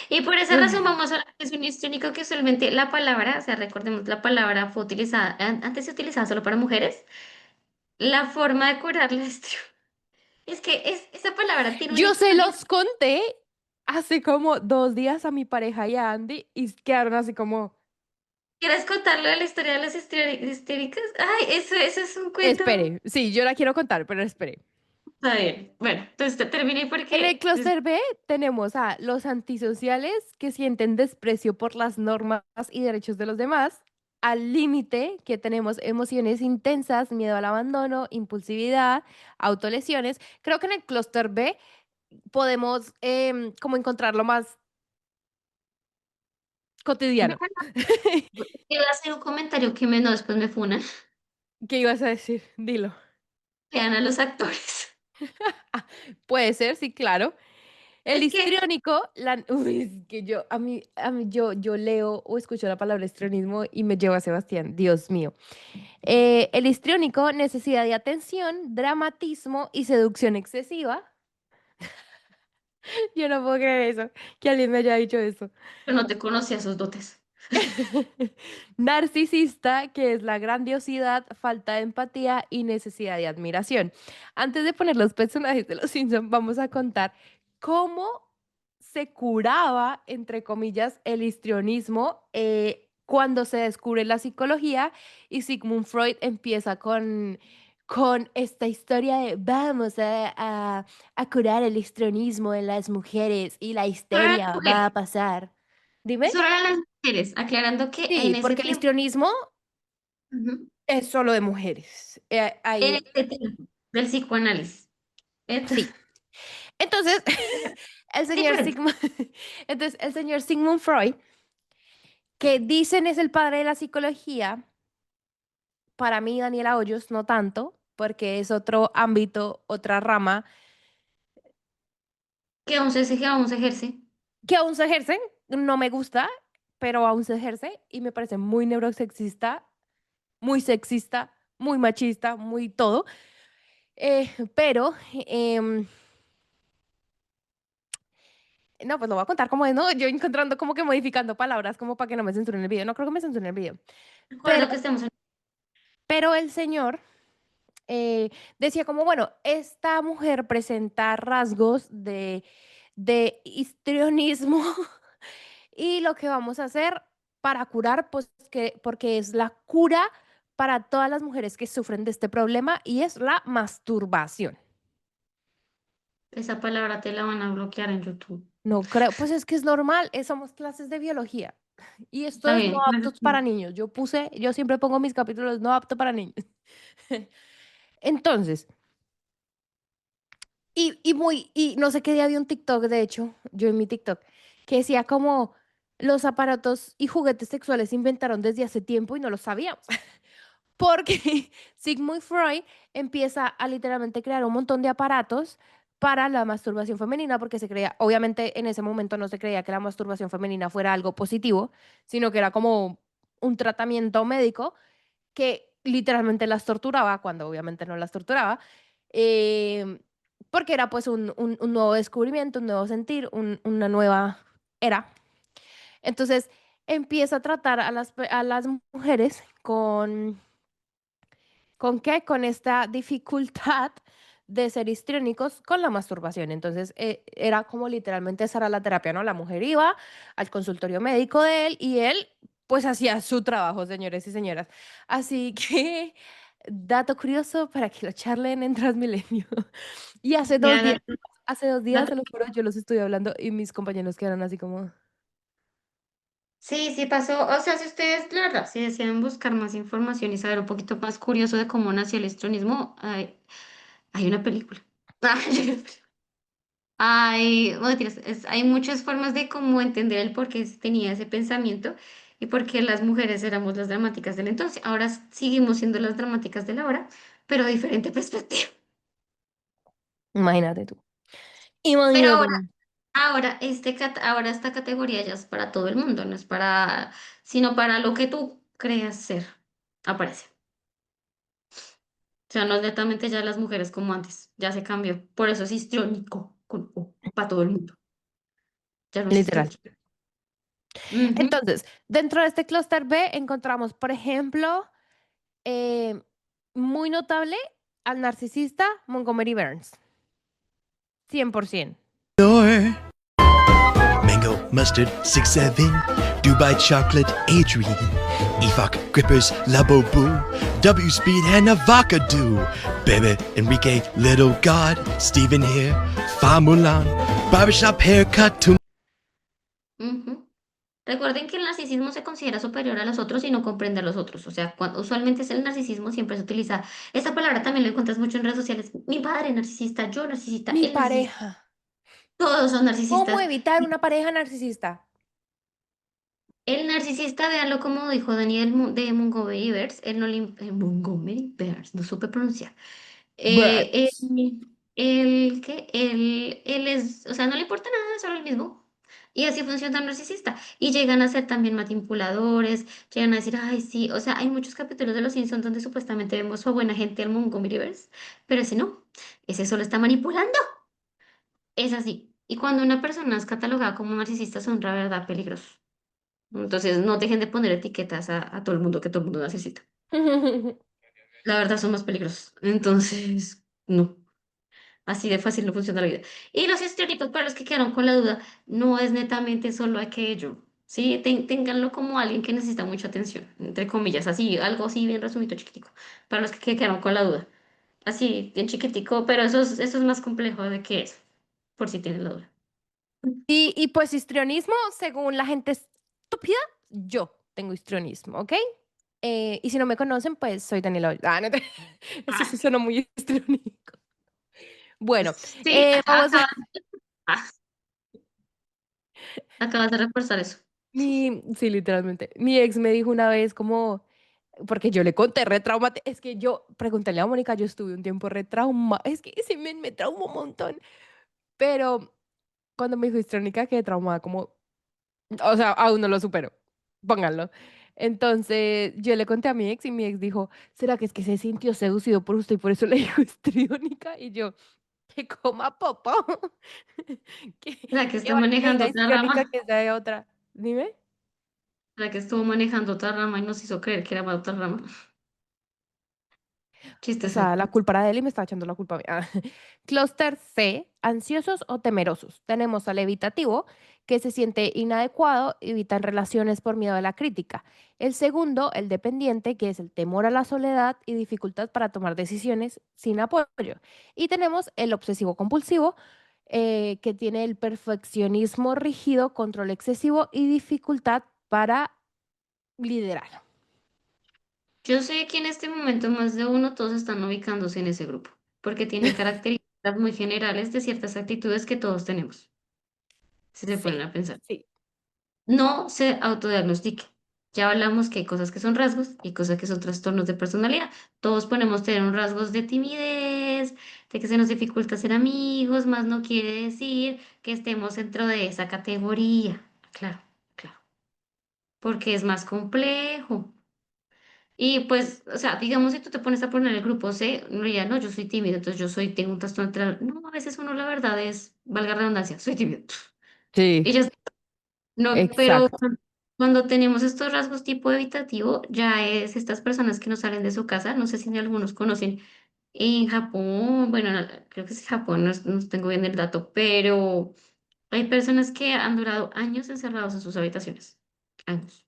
Y por esa razón vamos a hablar de un histriónico que usualmente la palabra, o sea, recordemos, la palabra fue utilizada, antes se utilizaba solo para mujeres. La forma de curar la histrión. Es que esa palabra tiene una Yo se historia. los conté hace como 2 días a mi pareja y a Andy y quedaron así como, ¿Quieres contarlo de la historia de las histéricas? Ay, eso es un cuento. espere, sí, yo la quiero contar, pero espere. Está bien. Bueno, entonces te terminé En el porque clúster B tenemos a los antisociales que sienten desprecio por las normas y derechos de los demás. Al límite que tenemos emociones intensas, miedo al abandono, impulsividad, autolesiones. Creo que en el clúster B podemos como encontrarlo más cotidiano. iba a hacer un comentario que me no, después me funan. ¿Qué ibas a decir? Dilo. Vean a los actores. Puede ser, sí, claro. El Es que, histriónico, uy, es que yo leo o escucho la palabra histrionismo y me lleva a Sebastián, Dios mío. El histriónico, necesidad de atención, dramatismo y seducción excesiva. Yo no puedo creer eso, que alguien me haya dicho eso. yo no te conocía sus dotes. Narcisista, que es la grandiosidad, falta de empatía y necesidad de admiración. Antes de poner los personajes de los Simpson, vamos a contar cómo se curaba, entre comillas, el histrionismo cuando se descubre la psicología y Sigmund Freud empieza con esta historia de vamos a curar el histrionismo en las mujeres y la Solo eran histeria va a mujeres. pasar. Dime. Solo eran las mujeres, aclarando que en Sí, ese porque el tiempo, histrionismo ujú, es solo de mujeres. en Ahí, ese tiempo del psicoanálisis. Entonces, sí. Entonces, el es señor diferente. Sigmund, entonces, el señor Sigmund Freud, que dicen es el padre de la psicología, para mí, Daniela Hoyos, no tanto, porque es otro ámbito, otra rama, Que aún se ejerce. que aún se ejerce, no me gusta, pero aún se ejerce y me parece muy neurosexista, muy sexista, muy machista, muy todo. Pero em, no, pues lo voy a contar como es, ¿no? Yo encontrando como que modificando palabras como para que no me censuren el video. No creo que me censuren el video. Pero, Recuerdo que estamos en... pero el señor decía como, bueno, esta mujer presenta rasgos de histrionismo y lo que vamos a hacer para curar, pues que, porque es la cura para todas las mujeres que sufren de este problema y es la masturbación. Esa palabra te la van a bloquear en YouTube. No creo, pues es que es normal, somos clases de biología. Y esto Está es no bien. aptos para niños. Yo siempre pongo mis capítulos no apto para niños. Entonces, y no sé qué día vi un TikTok, de hecho, yo en mi TikTok, que decía como, los aparatos y juguetes sexuales se inventaron desde hace tiempo y no lo sabíamos. Porque Sigmund Freud empieza a literalmente crear un montón de aparatos para la masturbación femenina, porque se creía, obviamente en ese momento no se creía que la masturbación femenina fuera algo positivo, sino que era como un tratamiento médico que literalmente las torturaba, cuando obviamente no las torturaba, em, porque era pues un nuevo descubrimiento, un nuevo sentir, una nueva era. Entonces empieza a tratar a las mujeres ¿con qué? Con esta dificultad de ser histriónicos con la masturbación. Entonces, era como literalmente esa era la terapia, ¿no? La mujer iba al consultorio médico de él y él, pues, hacía su trabajo, señores y señoras. Así que, dato curioso para que lo charlen en Transmilenio. Y Mira, hace dos días, dato- se lo juro, yo los estuve hablando y mis compañeros quedaron así como, sí, sí pasó. O sea, si ustedes, la verdad, si desean buscar más información y saber un poquito más curioso de cómo nació el histronismo, hay una película. Hay, bueno, mentiras, hay muchas formas de cómo entender el por qué tenía ese pensamiento y por qué las mujeres éramos las dramáticas del entonces. Ahora seguimos siendo las dramáticas de la hora, pero de diferente perspectiva. imagínate tú. Pero Imagínate. ahora esta categoría ya es para todo el mundo, no es para, sino para lo que tú creas ser. Aparece. O sea, no es netamente ya las mujeres como antes, ya se cambió. Por eso es histriónico, con O, para todo el mundo. Ya no es Literal. histriónico. Ujú. Entonces, dentro de este clúster B encontramos, por ejemplo, eh, muy notable al narcisista Montgomery Burns. 100%. Mango, mustard, 6-7, Dubai chocolate, Adrian, Evok, grippers, Labobu, W speed and Avocado, Bebe, Enrique, Little God, Stephen here, Fa Mulan, barbershop haircut to Ujú. Recuerden que el narcisismo se considera superior a los otros y no comprende a los otros. O sea, usualmente es el narcisismo siempre se utiliza. Esta palabra también la encuentras mucho en redes sociales. Mi padre narcisista, yo narcisista, Mi él narcisista. pareja. Todos son ¿Cómo narcisistas. evitar una pareja narcisista? El narcisista, véanlo como dijo Daniel de Montgomery Burns, él no le, Montgomery Burns, no supe pronunciar. Burns. Él es, o sea, no le importa nada, solo el mismo. Y así funciona el narcisista. Y llegan a ser también manipuladores, llegan a decir, ay, sí, o sea, hay muchos capítulos de Los Simpsons donde supuestamente vemos a buena gente al Montgomery Burns, pero ese no, ese solo está manipulando. Es así. Y cuando una persona es catalogada como narcisista, son la verdad peligrosos. Entonces, no dejen de poner etiquetas a todo el mundo que todo el mundo necesita. La verdad son más peligrosos. Entonces, no. Así de fácil no funciona la vida. Y los histriónicos, para los que quedaron con la duda, no es netamente solo aquello. Sí, ténganlo como alguien que necesita mucha atención, entre comillas, así, algo así bien resumido, chiquitico. Para los que quedaron con la duda. Así, bien chiquitico, pero eso es más complejo de que eso, por si tienen la duda. Y pues histrionismo, según la gente estúpida, yo tengo histrionismo, ¿ok? Y si no me conocen, pues soy Daniela. No eso sí suena muy histriónico. Bueno, Sí, vamos a... ah, acabas de reforzar eso. Sí, literalmente. Mi ex me dijo una vez como, porque yo le conté retraumate, es que yo, pregúntale a Mónica, yo estuve un tiempo retrauma, es que ese me traumó un montón, pero cuando me dijo histrónica quedé traumada como, o sea, aún no lo supero, pónganlo. Entonces yo le conté a mi ex y mi ex dijo, ¿será que es que se sintió seducido por usted y por eso le dijo histriónica? Y yo, que coma popo, La que que está vaya y le manejando diga otra histriónica rama, que sea de otra. Dime. la que estuvo manejando otra rama y nos hizo creer que era para otra rama. O Chistes ahí. sea, la culpa era de él y me estaba echando la culpa a mí. Clúster C, ansiosos o temerosos. Tenemos al evitativo, que se siente inadecuado, evitan relaciones por miedo a la crítica. El segundo, el dependiente, que es el temor a la soledad y dificultad para tomar decisiones sin apoyo. Y tenemos el obsesivo compulsivo, que tiene el perfeccionismo rígido, control excesivo y dificultad para liderar. Yo sé que en este momento más de uno todos están ubicándose en ese grupo, porque tienen características muy generales de ciertas actitudes que todos tenemos, si se ponen Sí, a pensar. sí. no se autodiagnostique. Ya hablamos que hay cosas que son rasgos y cosas que son trastornos de personalidad. Todos podemos tener un rasgos de timidez, de que se nos dificulta ser amigos, más no quiere decir que estemos dentro de esa categoría. Claro, claro, porque es más complejo. Y pues, o sea, digamos, si tú te pones a poner el grupo C, no diría, no, yo soy tímido, entonces tengo un trastorno. No, a veces uno la verdad es, valga la redundancia, soy tímido. Sí, Y ya no, pero exacto. cuando tenemos estos rasgos tipo evitativo, ya es estas personas que no salen de su casa, no sé si algunos conocen en Japón, bueno, no, creo que es Japón, no tengo bien el dato, pero hay personas que han durado años encerrados en sus habitaciones, años.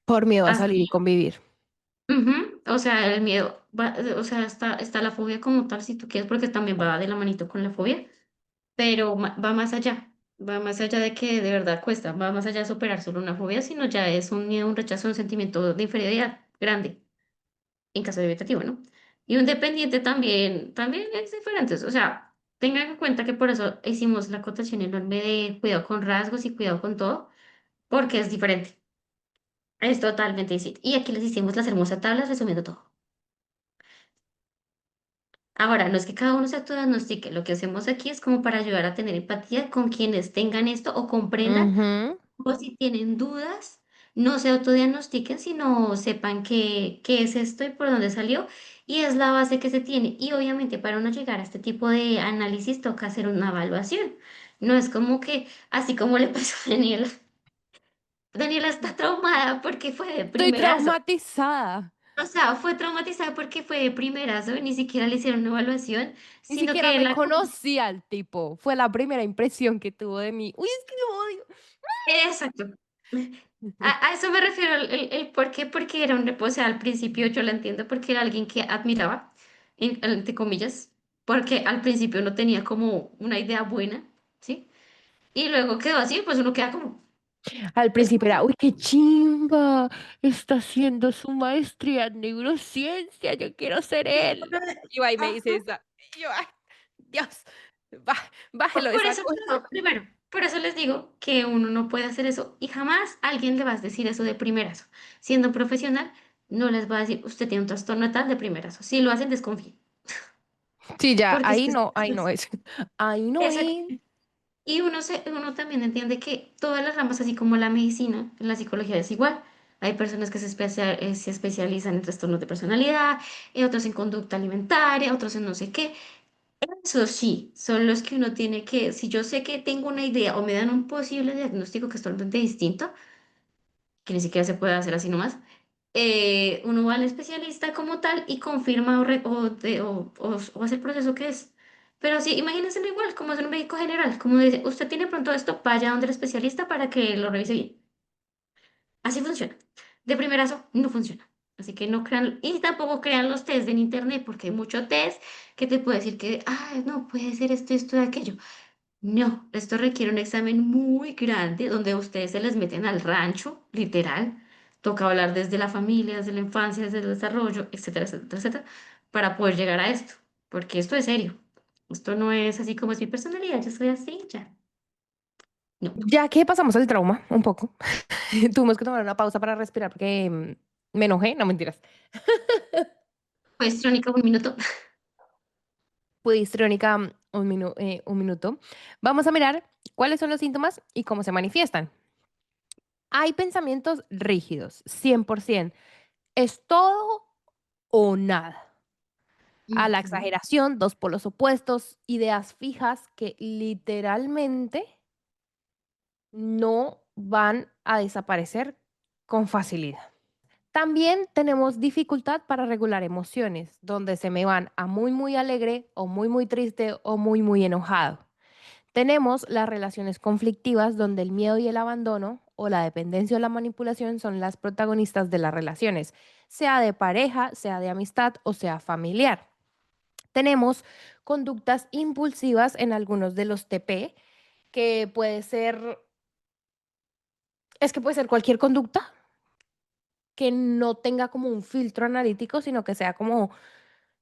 Por miedo a salir y Así, convivir. ujú. O sea, el miedo, o sea, está la fobia como tal, si tú quieres, porque también va de la manito con la fobia, pero va más allá de que de verdad cuesta, va más allá de superar solo una fobia, sino ya es un miedo, un rechazo, un sentimiento de inferioridad grande, en caso de evitativo, ¿no? Y un dependiente también es diferente, o sea, tengan en cuenta que por eso hicimos la acotación enorme de cuidado con rasgos y cuidado con todo, porque es diferente, es totalmente distinto. Y aquí les hicimos las hermosas tablas resumiendo todo. Ahora, no es que cada uno se autodiagnostique, lo que hacemos aquí es como para ayudar a tener empatía con quienes tengan esto o comprendan. Ujú. O si tienen dudas, no se autodiagnostiquen, sino sepan qué es esto y por dónde salió. Y es la base que se tiene. Y obviamente para uno llegar a este tipo de análisis toca hacer una evaluación. No es como que, así como le pasó a Daniela. Daniela está traumada porque fue de Estoy primerazo. traumatizada. O sea, fue traumatizada porque fue de primerazo y ni siquiera le hicieron una evaluación, Ni sino siquiera que me la... conocía al tipo. Fue la primera impresión que tuvo de mí. Uy, es que lo odio. Exacto. A eso me refiero, el por qué, porque era o sea, al principio yo la entiendo porque era alguien que admiraba, entre comillas, porque al principio no tenía como una idea buena, ¿sí? Y luego quedó así, pues uno queda como, Al es principio era, uy, qué chimba. Está haciendo su maestría en neurociencia. Yo quiero ser él. Y va y me dice esa. Y yo, ay, Dios, bájelo de por esa eso, cosa. primero, por eso les digo que uno no puede hacer eso y jamás alguien le va a decir eso de primerazo. Siendo un profesional, no les va a decir, usted tiene un trastorno tal de primerazo. Si lo hacen, desconfíen, Sí, ya, porque es que... ahí no es. Ahí no Exacto. es. Y uno también entiende que todas las ramas, así como la medicina, la psicología es igual. Hay personas que se especializan en trastornos de personalidad, otros en conducta alimentaria, otros en no sé qué. Eso sí, son los que uno tiene que, si yo sé que tengo una idea o me dan un posible diagnóstico que es totalmente distinto, que ni siquiera se puede hacer así nomás, uno va al especialista como tal y confirma o hace el proceso que es. Pero sí, imagínenselo igual, como es un médico general, como dice, usted tiene pronto esto, vaya donde el especialista para que lo revise bien. Así funciona. De primerazo, no funciona. Así que no crean, y tampoco crean los test en internet, porque hay mucho test que te puede decir que, ay, no, puede ser esto y aquello. No, esto requiere un examen muy grande donde ustedes se les meten al rancho, literal. Toca hablar desde la familia, desde la infancia, desde el desarrollo, etcétera, etcétera, etcétera, para poder llegar a esto. Porque esto es serio. Esto no es así como es mi personalidad, yo soy así, ya. No. Ya que pasamos el trauma un poco, tuvimos que tomar una pausa para respirar porque me enojé, no mentiras. Pues, Trónica, un minuto. Fue histriónica un minuto. Vamos a mirar cuáles son los síntomas y cómo se manifiestan. Hay pensamientos rígidos, 100%. Es todo o nada. A la Ujú. exageración, dos polos opuestos, ideas fijas que literalmente no van a desaparecer con facilidad. También tenemos dificultad para regular emociones, donde se me van a muy, muy alegre o muy triste o muy enojado. Tenemos las relaciones conflictivas, donde el miedo y el abandono o la dependencia o la manipulación son las protagonistas de las relaciones, sea de pareja, sea de amistad o sea familiar. Tenemos conductas impulsivas en algunos de los TP, que puede ser cualquier conducta que no tenga como un filtro analítico, sino que sea como,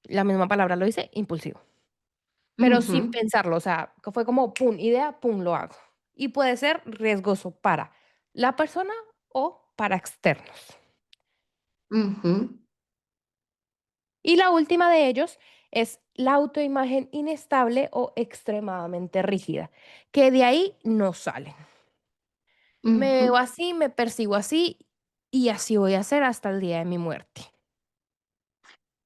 la misma palabra lo dice, impulsivo. Pero sin Ujú. pensarlo, o sea, que fue como, pum, idea, pum, lo hago. y puede ser riesgoso para la persona o para externos. Ujú. Y la última de ellos es la autoimagen inestable o extremadamente rígida, que de ahí no salen. Me veo Ujú. así, me percibo así y así voy a ser hasta el día de mi muerte.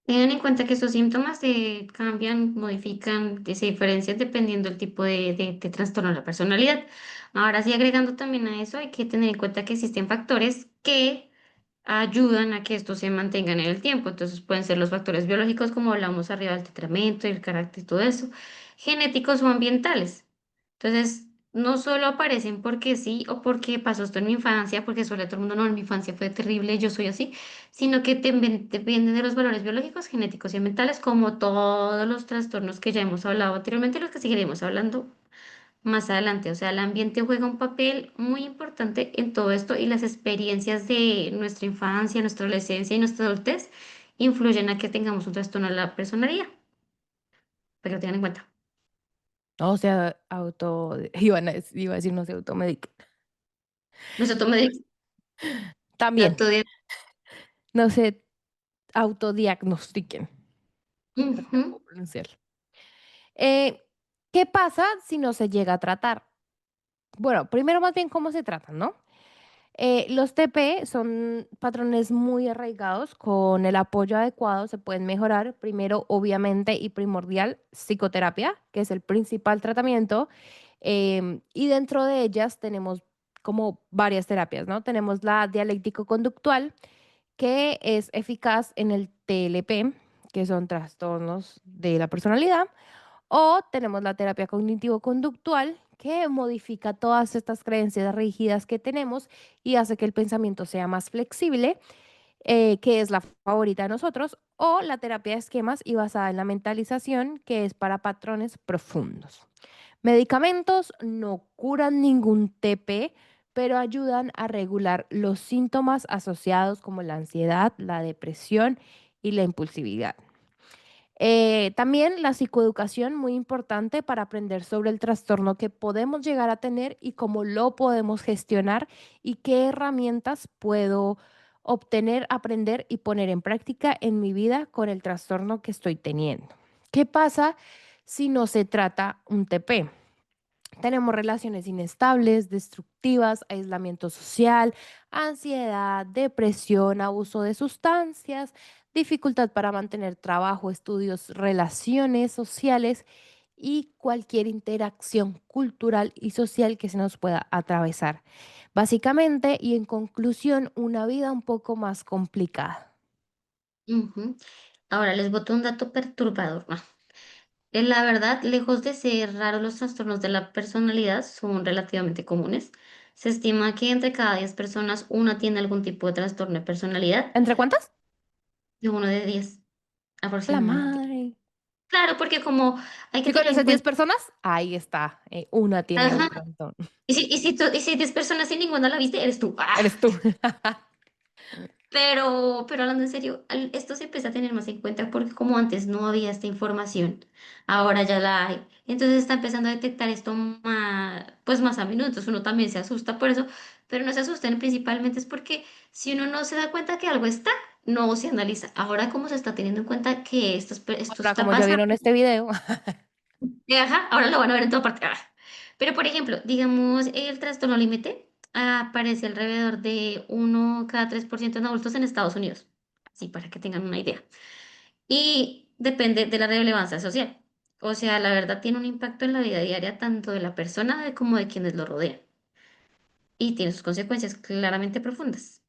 Tengan en cuenta que estos síntomas se cambian, modifican, se diferencian dependiendo del tipo de trastorno de la personalidad. Ahora sí, agregando también a eso, hay que tener en cuenta que existen factores que ayudan a que estos se mantengan en el tiempo. Entonces pueden ser los factores biológicos, como hablamos arriba del temperamento, el carácter y todo eso, genéticos o ambientales. Entonces, no solo aparecen porque sí o porque pasó esto en mi infancia, porque suele todo el mundo, no, en mi infancia fue terrible, yo soy así, sino que dependen de los valores biológicos, genéticos y ambientales, como todos los trastornos que ya hemos hablado anteriormente, y los que seguiremos hablando más adelante. O sea, el ambiente juega un papel muy importante en todo esto y las experiencias de nuestra infancia, nuestra adolescencia y nuestra adultez influyen a que tengamos un trastorno de la personalidad, para que lo tengan en cuenta. O sea, iba a decir no se automediquen. No se tome También, dato de... no se autodiagnostiquen. No Ujú. puedo pronunciarlo. Eh, ¿Qué pasa si no se llega a tratar? Bueno, primero más bien cómo se tratan, ¿no? Los TP son patrones muy arraigados, con el apoyo adecuado se pueden mejorar. Primero, obviamente y primordial, psicoterapia, que es el principal tratamiento. Y dentro de ellas tenemos como varias terapias, ¿no? Tenemos la dialéctico-conductual, que es eficaz en el TLP, que son trastornos de la personalidad. O tenemos la terapia cognitivo-conductual, que modifica todas estas creencias rígidas que tenemos y hace que el pensamiento sea más flexible, que es la favorita de nosotros. O la terapia de esquemas y basada en la mentalización, que es para patrones profundos. Medicamentos no curan ningún TP, pero ayudan a regular los síntomas asociados como la ansiedad, la depresión y la impulsividad. También la psicoeducación, muy importante para aprender sobre el trastorno que podemos llegar a tener y cómo lo podemos gestionar y qué herramientas puedo obtener, aprender y poner en práctica en mi vida con el trastorno que estoy teniendo. ¿Qué pasa si no se trata un TP? Tenemos relaciones inestables, destructivas, aislamiento social, ansiedad, depresión, abuso de sustancias, dificultad para mantener trabajo, estudios, relaciones sociales y cualquier interacción cultural y social que se nos pueda atravesar. Básicamente y en conclusión, una vida un poco más complicada. Ujú. Ahora les boto un dato perturbador. En la verdad, lejos de ser raros, los trastornos de la personalidad son relativamente comunes. Se estima que entre cada 10 personas una tiene algún tipo de trastorno de personalidad, ¿Entre cuántas? de uno de 10 A la aproximadamente. madre. Claro, porque como hay que Si tener en conoces 10 cuenta, personas, ahí está. Una tiene un ajá, trastorno. y si 10 personas y ninguna la viste, eres tú. ¡Ah! Eres tú. Pero hablando en serio, esto se empieza a tener más en cuenta porque como antes no había esta información, ahora ya la hay. Entonces está empezando a detectar esto más, pues más a menudo. Entonces uno también se asusta por eso, pero no se asusten principalmente es porque si uno no se da cuenta que algo está, no se analiza. Ahora como se está teniendo en cuenta que esto Ahora, está como ya pasando, vieron este video, ajá, ahora lo van a ver en toda parte. Pero por ejemplo, digamos, el trastorno límite aparece alrededor de 1 cada 3% en adultos en Estados Unidos. Sí, para que tengan una idea. Y depende de la relevancia social. O sea, la verdad tiene un impacto en la vida diaria tanto de la persona como de quienes lo rodean. Y tiene sus consecuencias claramente profundas.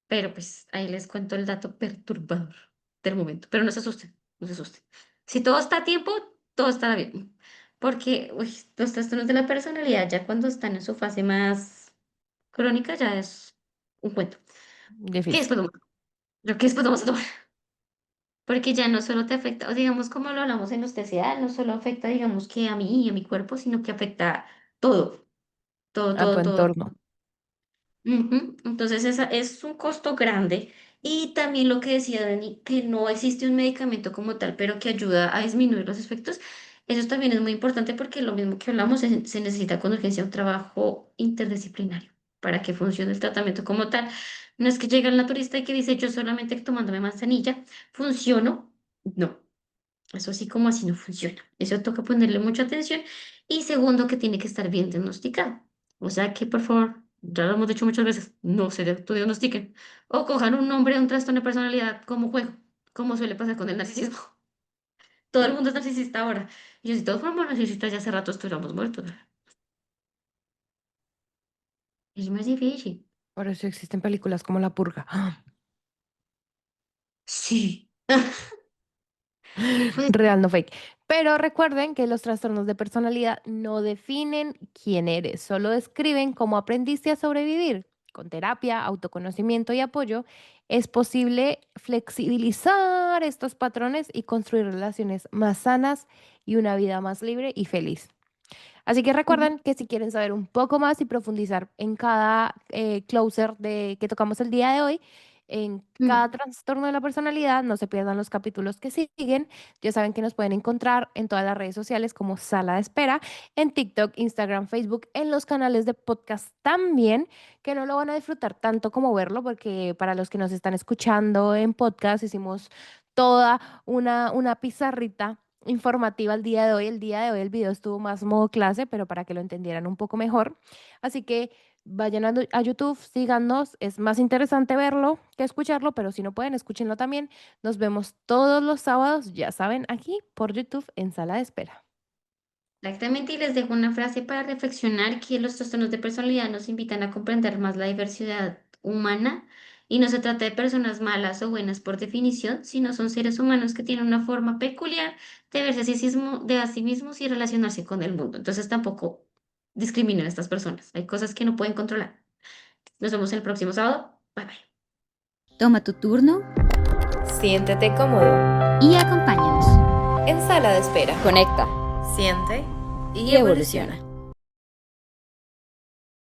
Pero pues ahí les cuento el dato perturbador del momento. Pero no se asusten, no se asusten. Si todo está a tiempo, todo estará bien. Porque uy, los trastornos de la personalidad ya cuando están en su fase más crónica ya es un cuento. ¿Qué difícil. después vamos, lo que después vamos a tomar? Porque ya no solo te afecta, o digamos como lo hablamos en los TCA, no solo afecta, digamos que a mí y a mi cuerpo, sino que afecta todo, todo, A tu todo, todo. entorno. Ujú. Entonces esa es un costo grande. Y también lo que decía Dani, que no existe un medicamento como tal, pero que ayuda a disminuir los efectos, Eso también es muy importante porque lo mismo que hablamos, se necesita con urgencia un trabajo interdisciplinario para que funcione el tratamiento como tal. No es que llega el naturista y que dice yo solamente tomándome manzanilla, funciono. No, eso así como así no funciona. Eso toca ponerle mucha atención. Y segundo, que tiene que estar bien diagnosticado. O sea que, por favor, ya lo hemos dicho muchas veces, no se autodiagnostiquen. O cojan un nombre de un trastorno de personalidad como juego, como suele pasar con el narcisismo. Todo el mundo es narcisista ahora. Y yo, si todos fuéramos narcisistas, ya hace rato estuviéramos muertos. Es más difícil. Por eso existen películas como La Purga. Sí. Real, no fake. Pero recuerden que los trastornos de personalidad no definen quién eres, solo describen cómo aprendiste a sobrevivir. Con terapia, autoconocimiento y apoyo, es posible flexibilizar estos patrones y construir relaciones más sanas y una vida más libre y feliz. Así que recuerden que si quieren saber un poco más y profundizar en cada closer que tocamos el día de hoy, en cada trastorno de la personalidad, no se pierdan los capítulos que siguen. Ya saben que nos pueden encontrar en todas las redes sociales como Sala de Espera, en TikTok, Instagram, Facebook, en los canales de podcast también, que no lo van a disfrutar tanto como verlo, porque para los que nos están escuchando en podcast hicimos toda una pizarrita informativa el día de hoy. El día de hoy el video estuvo más modo clase, pero para que lo entendieran un poco mejor. Así que vayan a YouTube, síganos. Es más interesante verlo que escucharlo, pero si no pueden, escúchenlo también. Nos vemos todos los sábados, ya saben, aquí por YouTube en Sala de Espera. Exactamente, y les dejo una frase para reflexionar que los trastornos de personalidad nos invitan a comprender más la diversidad humana y no se trata de personas malas o buenas por definición, sino son seres humanos que tienen una forma peculiar de verse de a sí mismos y relacionarse con el mundo. Entonces tampoco discriminen a estas personas. Hay cosas que no pueden controlar. Nos vemos el próximo sábado. Bye bye. Toma tu turno Siéntete cómodo y acompáñanos. en Sala de Espera. Conecta Siente y evoluciona.